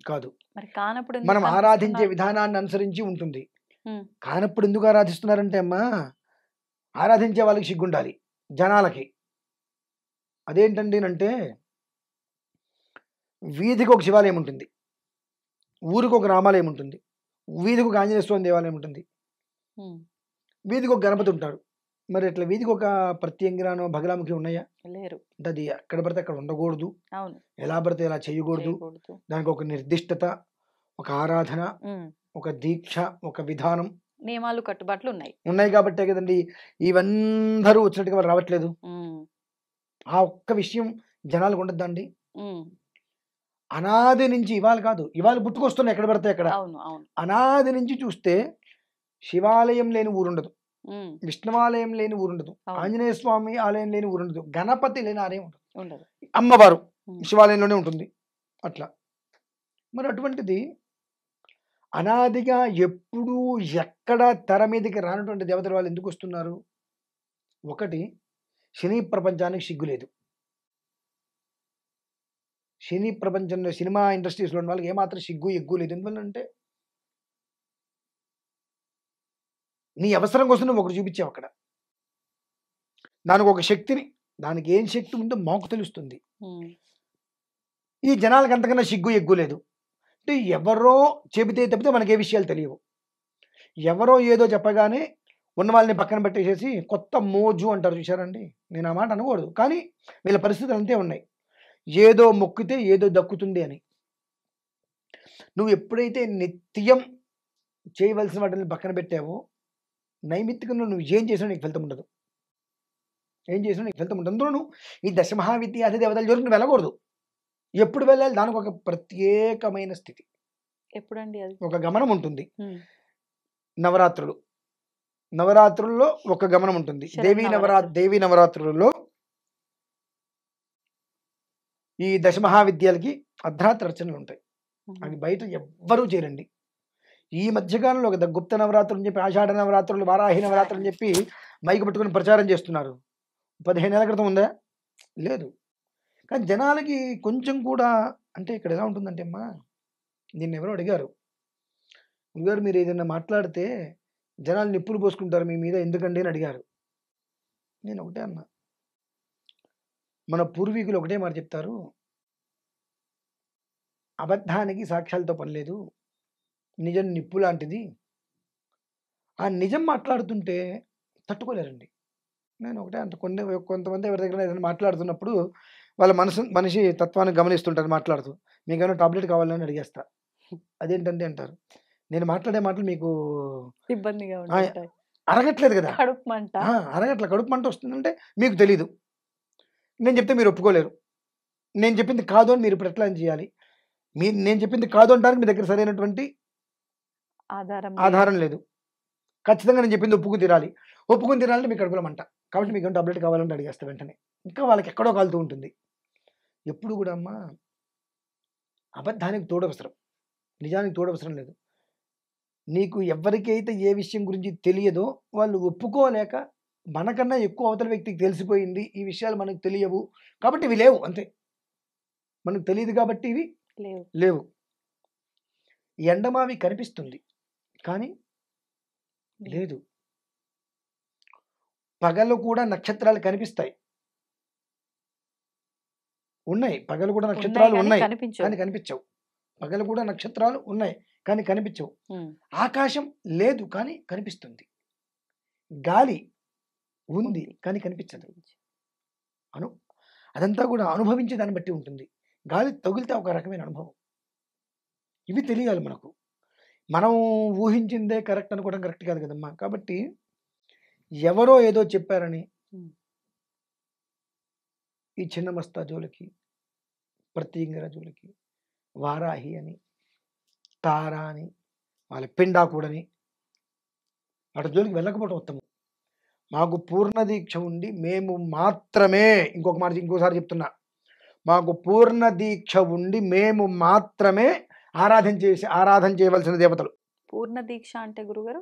కాదు. మనం ఆరాధించే విధానాన్ని అనుసరించి ఉంటుంది. కానప్పుడు ఎందుకు ఆరాధిస్తున్నారంటే అమ్మా, ఆరాధించే వాళ్ళకి సిగ్గుండాలి జనాలకి. అదేంటండి అంటే, వీధికి ఒక శివాలయం ఉంటుంది, ఊరికి ఒక రామాలయం ఉంటుంది, వీధికి ఒక ఆంజనేయ స్వామి దేవాలయం ఉంటుంది, వీధికి ఒక గణపతి ఉంటాడు. మరి ఇట్లా వీధికి ఒక ప్రత్యంగిరానో బగలాముఖి ఉన్నాయా? లేరు. అంటే అది ఎక్కడ పడితే అక్కడ ఉండకూడదు, ఎలా పడితే ఎలా చేయకూడదు. దానికి ఒక నిర్దిష్టత, ఒక ఆరాధన, ఒక దీక్ష, ఒక విధానం, నియమాలు, కట్టుబాట్లు ఉన్నాయి కాబట్టే కదండి ఇవందరూ వచ్చినట్టుగా వాళ్ళు రావట్లేదు. ఆ ఒక్క విషయం జనాలకు ఉండద్దండి. అనాది నుంచి ఇవాళ కాదు, ఇవాళ పుట్టుకొస్తున్నాయి ఎక్కడ పడితే అక్కడ. అనాది నుంచి చూస్తే శివాలయం లేని ఊరుండదు, విష్ణువాలయం లేని ఊరుండదు, ఆంజనేయ స్వామి ఆలయం లేని ఊరుండదు, గణపతి లేని ఆలయం ఉండదు. అమ్మవారు శివాలయంలోనే ఉంటుంది. అట్లా మరి అటువంటిది అనాదిగా ఎప్పుడూ ఎక్కడ తెర మీదకి రానటువంటి దేవతల వాళ్ళు ఎందుకు వస్తున్నారు? ఒకటి, సినీ ప్రపంచానికి సిగ్గు లేదు. సినీ ప్రపంచంలో సినిమా ఇండస్ట్రీస్‌లో ఉన్న వాళ్ళకి ఏమాత్రం సిగ్గు, ఎగ్గు లేదు. ఎందువల్లంటే నీ అవసరం కోసం నువ్వు ఒకటి చూపించావు అక్కడ. దానికొక శక్తిని, దానికి ఏం శక్తి ఉందో మాకు తెలుస్తుంది. హ్మ్. ఈ జనాలకి అంతకన్నా సిగ్గు, ఎగ్గు లేదు. అంటే ఎవరో చెబితే తప్పితే మనకే విషయాలు తెలియవు. ఎవరో ఏదో చెప్పగానే ఉన్న వాళ్ళని పక్కన పెట్టేసేసి కొత్త మోజు అంటారు చూసారండి? నేను ఆ మాట అనకూడదు. కానీ వీళ్ళ పరిస్థితులు అంతే ఉన్నాయి. ఏదో మొక్కితే ఏదో దక్కుతుంది అని. నువ్వు ఎప్పుడైతే నిత్యం చేయవలసిన వాటిని పక్కన పెట్టావో, నైమిత్తికంలో నువ్వు ఏం చేసినా నీకు ఫలితం ఉండదు. ఏం చేసినా నీకు ఫలితం ఉండదు. అందులోనూ ఈ దశమహావిద్యాధి దేవతల జోలికి నువ్వు వెళ్ళకూడదు. ఎప్పుడు వెళ్ళాలి? దానికి ఒక ప్రత్యేకమైన స్థితి, ఎప్పుడండి అది? ఒక గమనం ఉంటుంది. హ్మ్. నవరాత్రులు, నవరాత్రుల్లో ఒక గమనం ఉంటుంది. శరన్నవరాత్రులు. దేవీ నవరాత్రులలో ఈ దశమహావిద్యాలకి అర్ధరాత్రి అర్చనలు ఉంటాయి. హుహు. అవి బయట ఎవ్వరూ చేయరండి. ఈ మధ్యకాలంలో ఒక గుప్త నవరాత్రులు అని చెప్పి, ఆషాఢ నవరాత్రులు, వారాహి నవరాత్రులు అని చెప్పి మైకు పట్టుకొని ప్రచారం చేస్తున్నారు. 15 ఏళ్ల క్రితం ఉందా? లేదు. కానీ జనాలకి కొంచెం కూడా, అంటే ఇక్కడ ఎలా ఉంటుందంటే అమ్మా, నిన్ను ఎవరో అడిగారు, గురుగారు మీరు ఏదైనా మాట్లాడితే జనాలు నిప్పులు పోసుకుంటారు మీ మీద, ఎందుకండి అని అడిగారు. నేను ఒకటే అన్నా, మన పూర్వీకులు ఒకటే మాట చెప్తారు, అబద్ధానికి సాక్ష్యాలతో పని లేదు, నిజం నిప్పు లాంటిది. ఆ నిజం మాట్లాడుతుంటే తట్టుకోలేరండి. నేను ఒకటే అంట, కొంతమంది ఎవరి దగ్గర ఏదైనా మాట్లాడుతున్నప్పుడు వాళ్ళ మనిషి తత్వాన్ని గమనిస్తుంటారు మాట్లాడుతూ. మీకేమైనా టాబ్లెట్ కావాలని అడిగేస్తా. అదేంటండి అంటారు. నేను మాట్లాడే మాటలు మీకు ఇబ్బందిగా ఆ, ఉంటుంటాయి. అరగట్లేదు కదా. కడుపు మంట. అరగట్ల, కడుపు మంట వస్తుందంటే మీకు తెలీదు. నేను చెప్తే మీరు ఒప్పుకోలేరు. నేను చెప్పింది కాదు అని మీరు ఇప్పుడు ఎట్లా చేయాలి? నేను చెప్పింది కాదు అంటానికి మీ దగ్గర సరైనటువంటి ఆధారం ఆధారం లేదు. ఖచ్చితంగా నేను చెప్పింది ఒప్పుకుని తీరాలి. ఒప్పుకుని తీరాలంటే మీకు కడుపులో మంట. కాబట్టి మీకు టాబ్లెట్ కావాలంటే అడిగేస్తా వెంటనే. ఇంకా వాళ్ళకి ఎక్కడో కాలుతూ ఉంటుంది. ఎప్పుడు కూడా అమ్మా, అబద్ధానికి తోడవసరం, నిజానికి తోడవసరం లేదు. నీకు ఎవరికైతే ఏ విషయం గురించి తెలియదో వాళ్ళు ఒప్పుకోలేక, మనకన్నా ఎక్కువ అవతల వ్యక్తికి తెలిసిపోయింది, ఈ విషయాలు మనకు తెలియవు కాబట్టి ఇవి లేవు అంతే. మనకు తెలియదు కాబట్టి ఇవి లేవు. లేవు. ఎండమావి కనిపిస్తుంది కానీ లేదు. పగలు కూడా నక్షత్రాలు కనిపిస్తాయి, ఉన్నాయి. పగలు కూడా నక్షత్రాలు కానీ ఉన్నాయి కనిపించవు. కానీ కనిపించవు. పగలు కూడా నక్షత్రాలు ఉన్నాయి కానీ కనిపించవు. హ్మ్. ఆకాశం లేదు కానీ కనిపిస్తుంది. గాలి ఉంది ఉంది. కానీ కనిపించదు. అదంతా కూడా అనుభవించే దాన్ని బట్టి ఉంటుంది. గాలి తగిలితే ఒక రకమైన అనుభవం. ఇవి తెలియాలి మనకు. మనం ఊహించిందే కరెక్ట్ అనుకోవడం కరెక్ట్ కాదు కదమ్మా. కాబట్టి ఎవరో ఏదో చెప్పారని హ్మ్. ఈ చిన్న మస్తా జోలికి, ప్రత్యంగర జోలికి, వారాహి అని, తార అని, వాళ్ళ పిండాకుడని వాటి జోలికి వెళ్ళకపోవడం ఉత్తమం. మాకు పూర్ణ దీక్ష ఉండి మేము మాత్రమే, ఇంకోసారి చెప్తున్నా, మాకు పూర్ణ దీక్ష ఉండి మేము మాత్రమే ఆరాధన చేయవలసిన దేవతలు. పూర్ణ దీక్ష అంటే గురుగారు?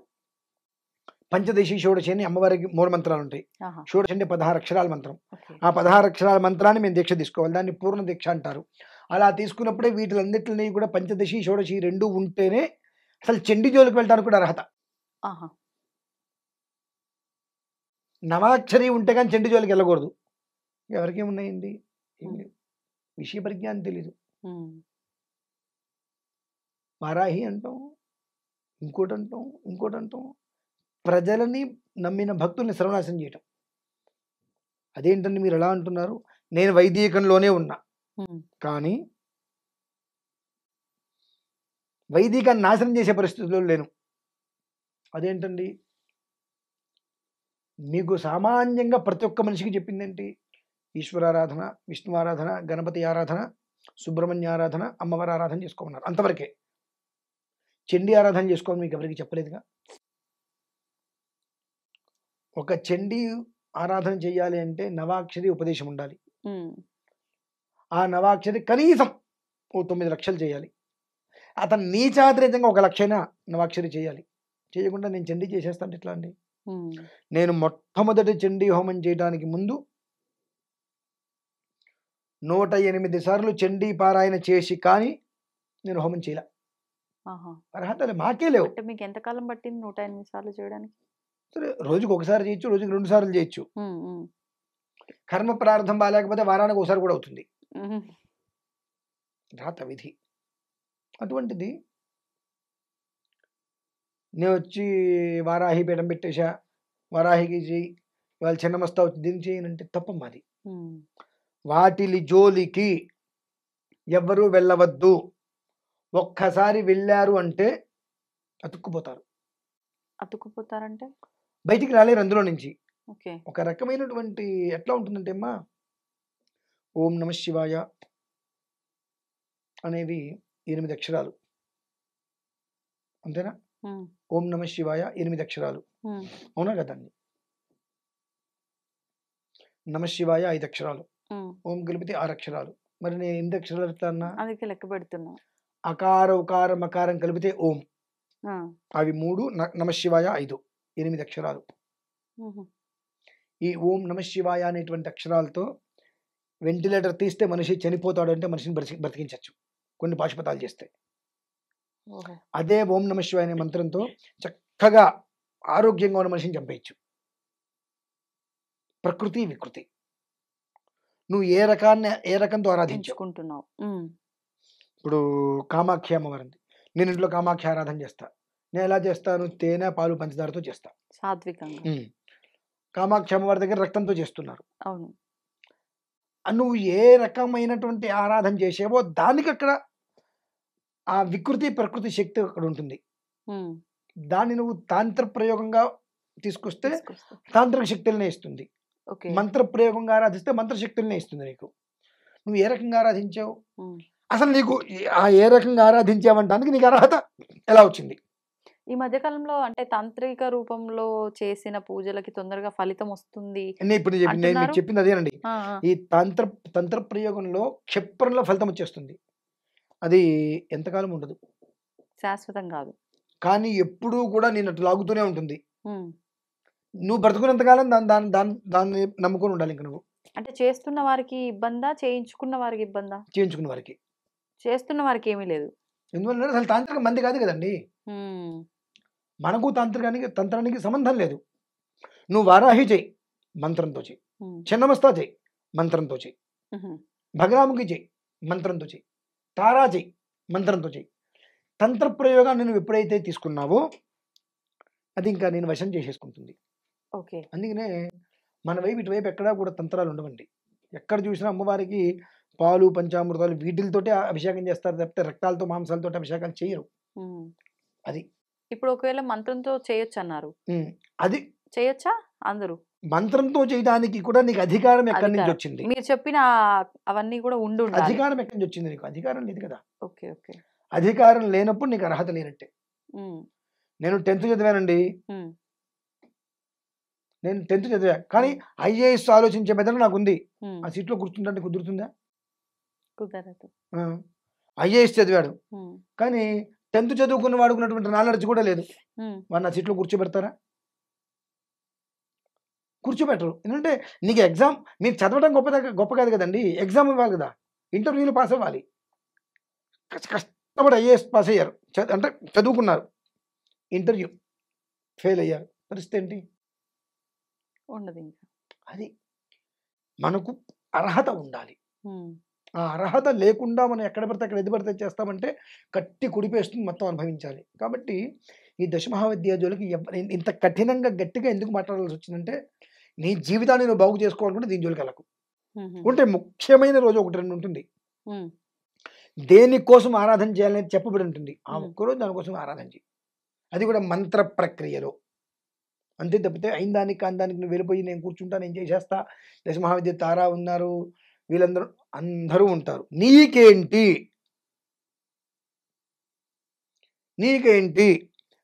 పంచదశి షోడశి అని అమ్మవారికి 3 మంత్రాలు ఉంటాయి. ఆహా. షోడశి అంటే 16 అక్షరాల మంత్రం. ఓకే. ఆ 16 అక్షరాల మంత్రాన్ని మేము దీక్ష తీసుకోవాలి. దాన్ని పూర్ణ దీక్ష అంటారు. అలా తీసుకున్నప్పుడే వీటిలన్నిటిని కూడా పంచదశి షోడశి 2 ఉంటేనే అసలు చండీ జోలికి వెళ్ళడానికి కూడా అర్హత. ఆహా. నవాక్షరి ఉంటే కానీ చండీ జోలికి వెళ్ళకూడదు. ఎవరికేమున్నాయండి? ఏం లేవు. విషయ పరిజ్ఞానం తెలీదు. హ్మ్. వారాహి అంటాం, ఇంకోటి అంటాం. ప్రజలని నమ్మిన భక్తుల్ని సర్వనాశనం చేయటం. అదేంటండి మీరు ఎలా అంటున్నారు? నేను వైదికంలోనే ఉన్నా హ్మ్. కానీ వైదికాన్ని నాశనం చేసే పరిస్థితుల్లో లేను. అదేంటండి? మీకు సామాన్యంగా ప్రతి ఒక్క మనిషికి చెప్పిందేంటి? ఈశ్వరారాధన, విష్ణు ఆరాధన, గణపతి ఆరాధన, సుబ్రహ్మణ్య ఆరాధన, అమ్మవారి ఆరాధన చేసుకోమన్నారు. అంతవరకే. చండీ ఆరాధన చేసుకోమని మీకు ఎవరికి చెప్పలేదుగా. ఒక చండీ ఆరాధన చేయాలి అంటే నవాక్షరి ఉపదేశం ఉండాలి. హ్మ్. ఆ నవాక్షరి కనీసం ఓ 9 లక్షలు చేయాలి. అతను నీచాతిరేకంగా 1,00,000 నవాక్షరి చేయాలి. చేయకుండా నేను చండీ చేసేస్తాను ఎట్లా అండి? నేను మొట్టమొదటి చండీ హోమం చేయడానికి ముందు 108 సార్లు చండీ పారాయణ చేసి కానీ నేను హోమం చేయలే. అర్హతలు మాకే లేవు. అంటే మీకు ఎంత కాలం పట్టింది 108 సార్లు చేయడానికి? సరే, రోజుకి ఒకసారి చేయొచ్చు, రోజుకి 2 సార్లు చేయొచ్చు. కర్మ ప్రారంభం బాగాలేకపోతే వారానికి ఒకసారి కూడా అవుతుంది. రాత విధి అటువంటిది. నేను వచ్చి వారాహి పీఠం పెట్టేశా, వారాహికి చెయ్యి, వాళ్ళు చిన్నమస్తా వచ్చి దీన్ని చేయనంటే తప్పమ్మాది. వాటిలి జోలికి ఎవ్వరూ వెళ్ళవద్దు. ఒక్కసారి వెళ్ళారు అంటే అతుక్కుపోతారు. అతుక్కుపోతారంటే బయటికి రాలేరు అందులో నుంచి. ఓకే. ఒక రకమైనటువంటి ఎట్లా ఉంటుందంటే అమ్మా, ఓం నమ శివాయ అనేవి 8 అక్షరాలు, అంతేనా? ఓం నమ శివాయ 8 అక్షరాలు, అవునా కదండి? నమ శివాయ 5 అక్షరాలు, ఓం కలిపితే 6 అక్షరాలు. మరి నేను 8 అక్షరాలు ఎట్లా అన్నా? అందుకే లెక్క పెడుతున్నా. అకార ఉకార మకారం కలిపితే ఓం, అవి 3, నమ శివాయ 5, 8 అక్షరాలు. ఈ ఓం నమ శివాయ అనేటువంటి అక్షరాలతో వెంటిలేటర్ తీస్తే మనిషి చనిపోతాడు అంటే మనిషిని బ్రతికించవచ్చు కొన్ని పాశుపతాలు చేస్తే. అదే ఓం నమ శివాయ అనే మంత్రంతో చక్కగా ఆరోగ్యంగా ఉన్న మనిషిని చంపేయచ్చు. ప్రకృతి వికృతి నువ్వు ఏ రకంతో ఆరాధించుకుంటున్నావు. ఇప్పుడు కామాఖ్య అమ్మవారింది, నేను ఇంట్లో కామాఖ్య ఆరాధన చేస్తా. నేను ఎలా చేస్తాను? తేనె, పాలు, పంచదారతో చేస్తా, సాత్వికంగా. కామాఖ్య అమ్మవారి దగ్గర రక్తంతో చేస్తున్నారు. అవును. నువ్వు ఏ రకమైనటువంటి ఆరాధన చేసేవో దానికి అక్కడ ఆ వికృతి ప్రకృతి శక్తి అక్కడ ఉంటుంది. దాన్ని నువ్వు తాంత్ర ప్రయోగంగా తీసుకొస్తే తాంత్రిక శక్తులనే ఇస్తుంది. మంత్ర ప్రయోగంగా ఆరాధిస్తే మంత్ర శక్తులనే ఇస్తుంది నీకు. నువ్వు ఏ రకంగా ఆరాధించావు, అసలు నీకు ఏ రకంగా ఆరాధించావంటానికి నీకు అర్హత ఎలా వచ్చింది? ఈ మధ్య కాలంలో అంటే తాంత్రిక రూపంలో చేసిన పూజలకి తొందరగా ఫలితం వస్తుంది. ఇప్పుడు నేను మీకు చెప్పింది అదేనండి. ఈ తంత్ర ప్రయోగంలో క్షిప్రంలో ఫలితం వచ్చేస్తుంది. అది ఎంతకాలం ఉండదు, శాశ్వతం కాదు. కానీ ఎప్పుడూ కూడా నేను అటు లాగుతూనే ఉంటుంది. నువ్వు బ్రతుకున్నంతకాలం దాన్ని నమ్ముకొని ఉండాలి. ఇంకా నువ్వు అంటే చేస్తున్న వారికి ఇబ్బందా, చేయించుకున్న వారికి ఇబ్బందా? చేయించుకున్న వారికి. చేస్తున్న వారికి ఏమీ లేదు. ఎందువల్ల అసలు తాంత్రిక మంది కాదు కదండి. మనకు తంత్రానికి సంబంధం లేదు. నువ్వు వారాహి చెయ్యి, మంత్రంతో చెయ్యి. చిన్నమస్తా చెయ్యి, మంత్రంతో చెయ్యి. భగరాముకి చెయ్యి, మంత్రంతో చెయ్యి. తారా చెయ్యి, మంత్రంతో చెయ్యి. తంత్ర ప్రయోగాన్ని నువ్వు ఎప్పుడైతే తీసుకున్నావో అది ఇంకా నేను వశం చేసేసుకుంటుంది. ఓకే. అందుకనే మన వైపు ఇటువైపు ఎక్కడా కూడా తంత్రాలు ఉండవండి. ఎక్కడ చూసినా అమ్మవారికి పాలు, పంచామృతాలు వీటితోటే అభిషేకం చేస్తారు తప్పితే రక్తాలతో మాంసాలతో అభిషేకాలు చేయరు. అది ఇప్పుడు ఒకవేళ మంత్రంతో చేయొచ్చు అన్నారు, అది చేయొచ్చా? అందరూ మంత్రంతో చేయడానికి కూడా నీకు అధికారం ఎక్కడి నుంచి వచ్చింది? మీరు చెప్పిన అవన్నీ కూడా ఉండు. అధికారం ఎక్కడి నుంచి వచ్చింది? నీకు అధికారం లేదు కదా. Okay okay. అధికారం లేనప్పుడు నీకు అర్హత లేనట్టే. నేను 10th చదివానండి, నేను 10th చదివా, కానీ ఐఏఎస్ ఆలోచించే మెదడు నాకు ఉంది. ఆ సీట్లో కూర్చుంటే కుదురుతుందా? కుదరదు. ఐఏఎస్ చదివాడు కానీ 10th చదువుకున్న వాడుకున్నటువంటి నాలెడ్జ్ కూడా లేదు. వాడు నా సీట్లో కూర్చోబెడతారా? కూర్చోబెట్టరు. ఎందుకంటే నీకు ఎగ్జామ్, మీరు చదవడం గొప్ప కాదు కదండి, ఎగ్జామ్ ఇవ్వాలి కదా, ఇంటర్వ్యూలు పాస్ అవ్వాలి. కష్టపడి ఐఏఎస్ పాస్ అయ్యారు, అంటే చదువుకున్నారు, ఇంటర్వ్యూ ఫెయిల్ అయ్యారు, పరిస్థితి ఏంటి? ఉండదు. ఇంకా అది మనకు అర్హత ఉండాలి. ఆ అర్హత లేకుండా మనం ఎక్కడ పడితే అక్కడ ఎది పడితే చేస్తామంటే కట్టి కుడిపేస్తుంది, మొత్తం అనుభవించాలి. కాబట్టి ఈ దశమహావిద్యా జోలికి ఇంత కఠినంగా గట్టిగా ఎందుకు మాట్లాడాల్సి వచ్చిందంటే, నీ జీవితాన్ని నువ్వు బాగు చేసుకోవాలనుకుంటే దీని జోలికి వెళ్ళకు. ఉంటే ముఖ్యమైన రోజు 1-2 ఉంటుంది, దేనికోసం ఆరాధన చేయాలని చెప్పబడి ఉంటుంది. ఆ ఒక్కరోజు దానికోసం ఆరాధన చేయి, అది కూడా మంత్ర ప్రక్రియలో. అంతే తప్పితే అయిన దానికి కాని దానికి నువ్వు వెళ్ళిపోయి నేను కూర్చుంటా, నేను చేసేస్తా, దశమహావిద్య తారా ఉన్నారు, వీళ్ళందరూ అందరూ ఉంటారు, నీకేంటి?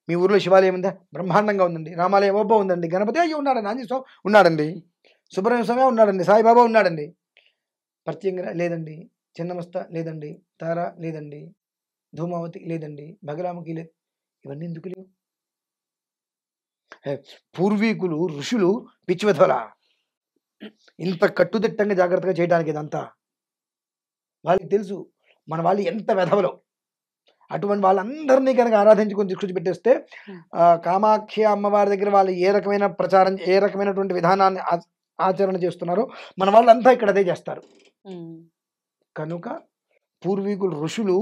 మీ ఊర్లో శివాలయం ఉందా? బ్రహ్మాండంగా ఉందండి. రామాలయం ఓబ్బా ఉందండి. గణపతి అయ్యి ఉన్నాడండి. ఆంజనేయ స్వామి ఉన్నాడండి. సుబ్రహ్మణ్య స్వామి ఉన్నాడండి. సాయిబాబా ఉన్నాడండి. ప్రత్యేకంగా లేదండి. చిన్నమస్త లేదండి. తారా లేదండి. ధూమావతి లేదండి, బగలాముఖి లేదు. ఇవన్నీ ఎందుకు లేవు? పూర్వీకులు ఋషులు పిచ్చివెధవల ఇంత కట్టుదిట్టంగా జాగ్రత్తగా చేయడానికి ఇదంతా వాళ్ళకి తెలుసు మన వాళ్ళు ఎంత వెధవలో. అటువంటి వాళ్ళందరినీ కనుక ఆరాధించుకొని తీసుకొచ్చి పెట్టేస్తే కామాఖ్య అమ్మవారి దగ్గర వాళ్ళు ఏ రకమైన ప్రచారం, ఏ రకమైనటువంటి విధానాన్ని ఆచరణ చేస్తున్నారో మన వాళ్ళంతా ఇక్కడ అదే చేస్తారు. కనుక పూర్వీకులు ఋషులు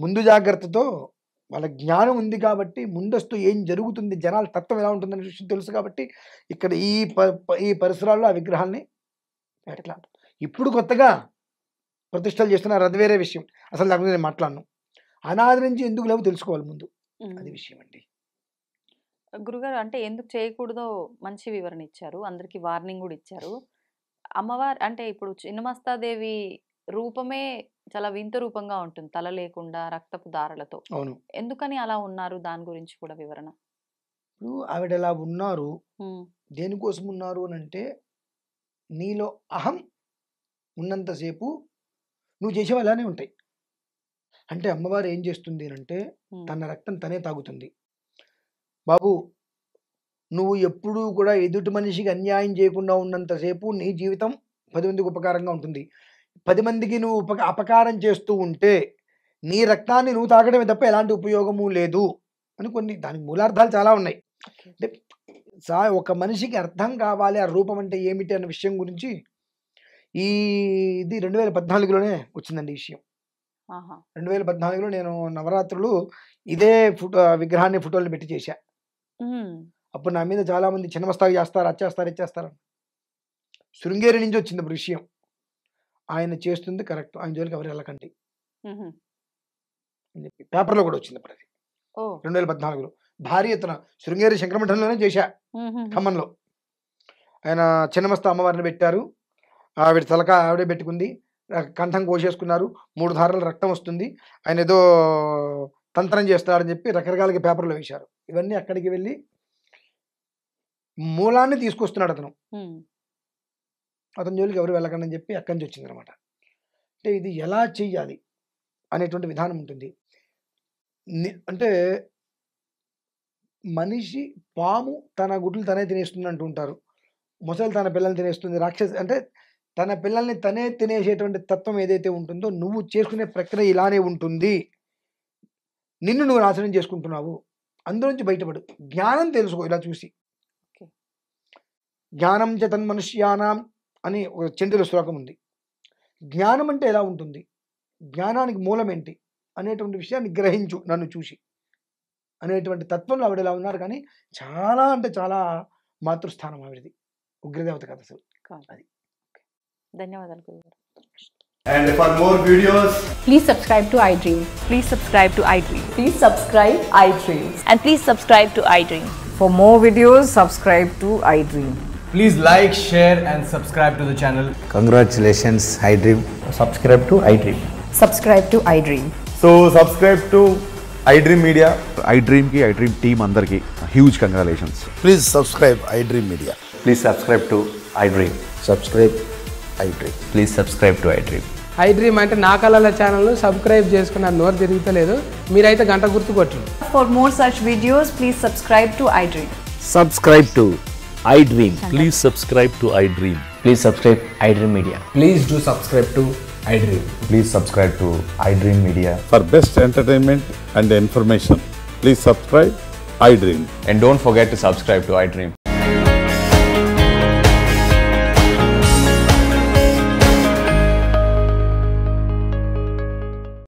ముందు జాగ్రత్తతో, వాళ్ళ జ్ఞానం ఉంది కాబట్టి ముందస్తు ఏం జరుగుతుంది, జనాల తత్వం ఎలా ఉంటుందనే విషయం తెలుసు కాబట్టి ఇక్కడ ఈ పరిసరాల్లో ఆ విగ్రహాల్ని ఎట్లా ఇప్పుడు కొత్తగా ప్రతిష్టలు చేస్తున్నారు, అది వేరే విషయం. అసలు దాని గురించి నేను మాట్లాడను. అనాది నుంచి ఎందుకు లేవు తెలుసుకోవాలి ముందు, అది విషయం అండి. గురుగారు అంటే ఎందుకు చేయకూడదో మంచి వివరణ ఇచ్చారు, అందరికి వార్నింగ్ కూడా ఇచ్చారు. అమ్మవారు అంటే ఇప్పుడు చిన్నమస్తాదేవి రూపమే చాలా వింత రూపంగా ఉంటుంది, తల లేకుండా రక్తపు దారలతో. అవును, ఎందుకని అలా ఉన్నారు, దాని గురించి కూడా వివరణ. ఇప్పుడు ఆవిడ ఎలా ఉన్నారు, దేనికోసం ఉన్నారు అని అంటే నీలో అహం ఉన్నంతసేపు నువ్వు చేసేవి అలానే ఉంటాయి. అంటే అమ్మవారు ఏం చేస్తుంది అంటే తన రక్తం తనే తాగుతుంది. బాబు నువ్వు ఎప్పుడూ కూడా ఎదుటి మనిషికి అన్యాయం చేయకుండా ఉన్నంతసేపు నీ జీవితం 10 మందికి ఉపకారంగా ఉంటుంది. 10 మందికి నువ్వు అపకారం చేస్తూ ఉంటే నీ రక్తాన్ని నువ్వు తాగడమే తప్ప ఎలాంటి ఉపయోగము లేదు అని కొన్ని దానికి మూలార్థాలు చాలా ఉన్నాయి. అంటే ఒక మనిషికి అర్థం కావాలి ఆ రూపం అంటే ఏమిటి అన్న విషయం గురించి ఇది 2014లోనే వచ్చిందండి ఈ విషయం. 2014లో నేను నవరాత్రులు ఇదే విగ్రహాన్ని ఫోటోలు పెట్టి చేశా. అప్పుడు నా మీద చాలా మంది చిన్నమస్తాగా చేస్తారు, అచ్చేస్తారు, ఇచ్చేస్తారు. శృంగేరి నుంచి వచ్చింది ఇప్పుడు విషయం. ఆయన చేస్తుంది కరెక్ట్, ఆయన జోలికి ఎవరు వెళ్ళకండి అని చెప్పి పేపర్లో కూడా వచ్చింది. అప్పుడు అది 2014లో భారీ ఎత్తున శృంగేరి శంకరమఠంలోనే చేశా, ఖమ్మంలో. ఆయన చిన్నమస్త అమ్మవారిని పెట్టారు, ఆవిడ తలక ఆవిడే పెట్టుకుంది, కంఠం కోసేసుకున్నారు, 3 ధారలు రక్తం వస్తుంది, ఆయన ఏదో తంత్రం చేస్తున్నారని చెప్పి రకరకాలుగా పేపర్లో వేశారు. ఇవన్నీ అక్కడికి వెళ్ళి మూలాన్ని తీసుకొస్తున్నాడు అతను. అతని జోలికి ఎవరు వెళ్ళకండి అని చెప్పి అక్కడి నుంచి వచ్చింది అనమాట. అంటే ఇది ఎలా చెయ్యాలి అనేటువంటి విధానం ఉంటుంది. అంటే మనిషి పాము తన గుడ్లు తనే తినేస్తుంది అంటూ ఉంటారు, మొసలు తన పిల్లల్ని తినేస్తుంది, రాక్షసి అంటే తన పిల్లల్ని తనే తినేసేటువంటి తత్వం ఏదైతే ఉంటుందో నువ్వు చేసుకునే ప్రక్రియ ఇలానే ఉంటుంది. నిన్ను నువ్వు నాశనం చేసుకుంటున్నావు, అందులోంచి బయటపడు, జ్ఞానం తెలుసుకో. ఇలా చూసి జ్ఞానం చ తన్మనుష్యానాం అని ఒక చెండుల శ్లోకం ఉంది. జ్ఞానం అంటే ఎలా ఉంటుంది, జ్ఞానానికి మూలం ఏంటి అనేటువంటి విషయాన్ని గ్రహించు నన్ను చూసి అనేటువంటి తత్వంలో ఆవిడ ఎలా ఉన్నారు. కానీ చాలా అంటే చాలా మాతృస్థానం ఆవిడది, ఉగ్రదేవత కథ అసలు అది. ధన్యవాదాలు గురుగారు. And for more videos, please subscribe to iDream. Please subscribe to iDream. Please subscribe iDream. And please subscribe to iDream. For more videos, subscribe to iDream. please like, share and subscribe to the channel. Congratulations, iDream. Subscribe to iDream. Subscribe to iDream. So subscribe to iDream Media. iDream ki iDream team andarki huge congratulations. Please subscribe iDream Media. Please subscribe to iDream. Subscribe iDream. Please subscribe to iDream. iDream అంటే నా కళల channel subscribe చేసుకున్న నోరు తిరుగుతలేదు, మీరైతే గంట గుర్తు కొట్టండి. For more such videos, please subscribe to iDream. Subscribe to iDream. Please subscribe to iDream. Please subscribe iDream Media. Please do subscribe to iDream. Please subscribe to iDream Media. For best entertainment and information, please subscribe iDream. And don't forget to subscribe to iDream.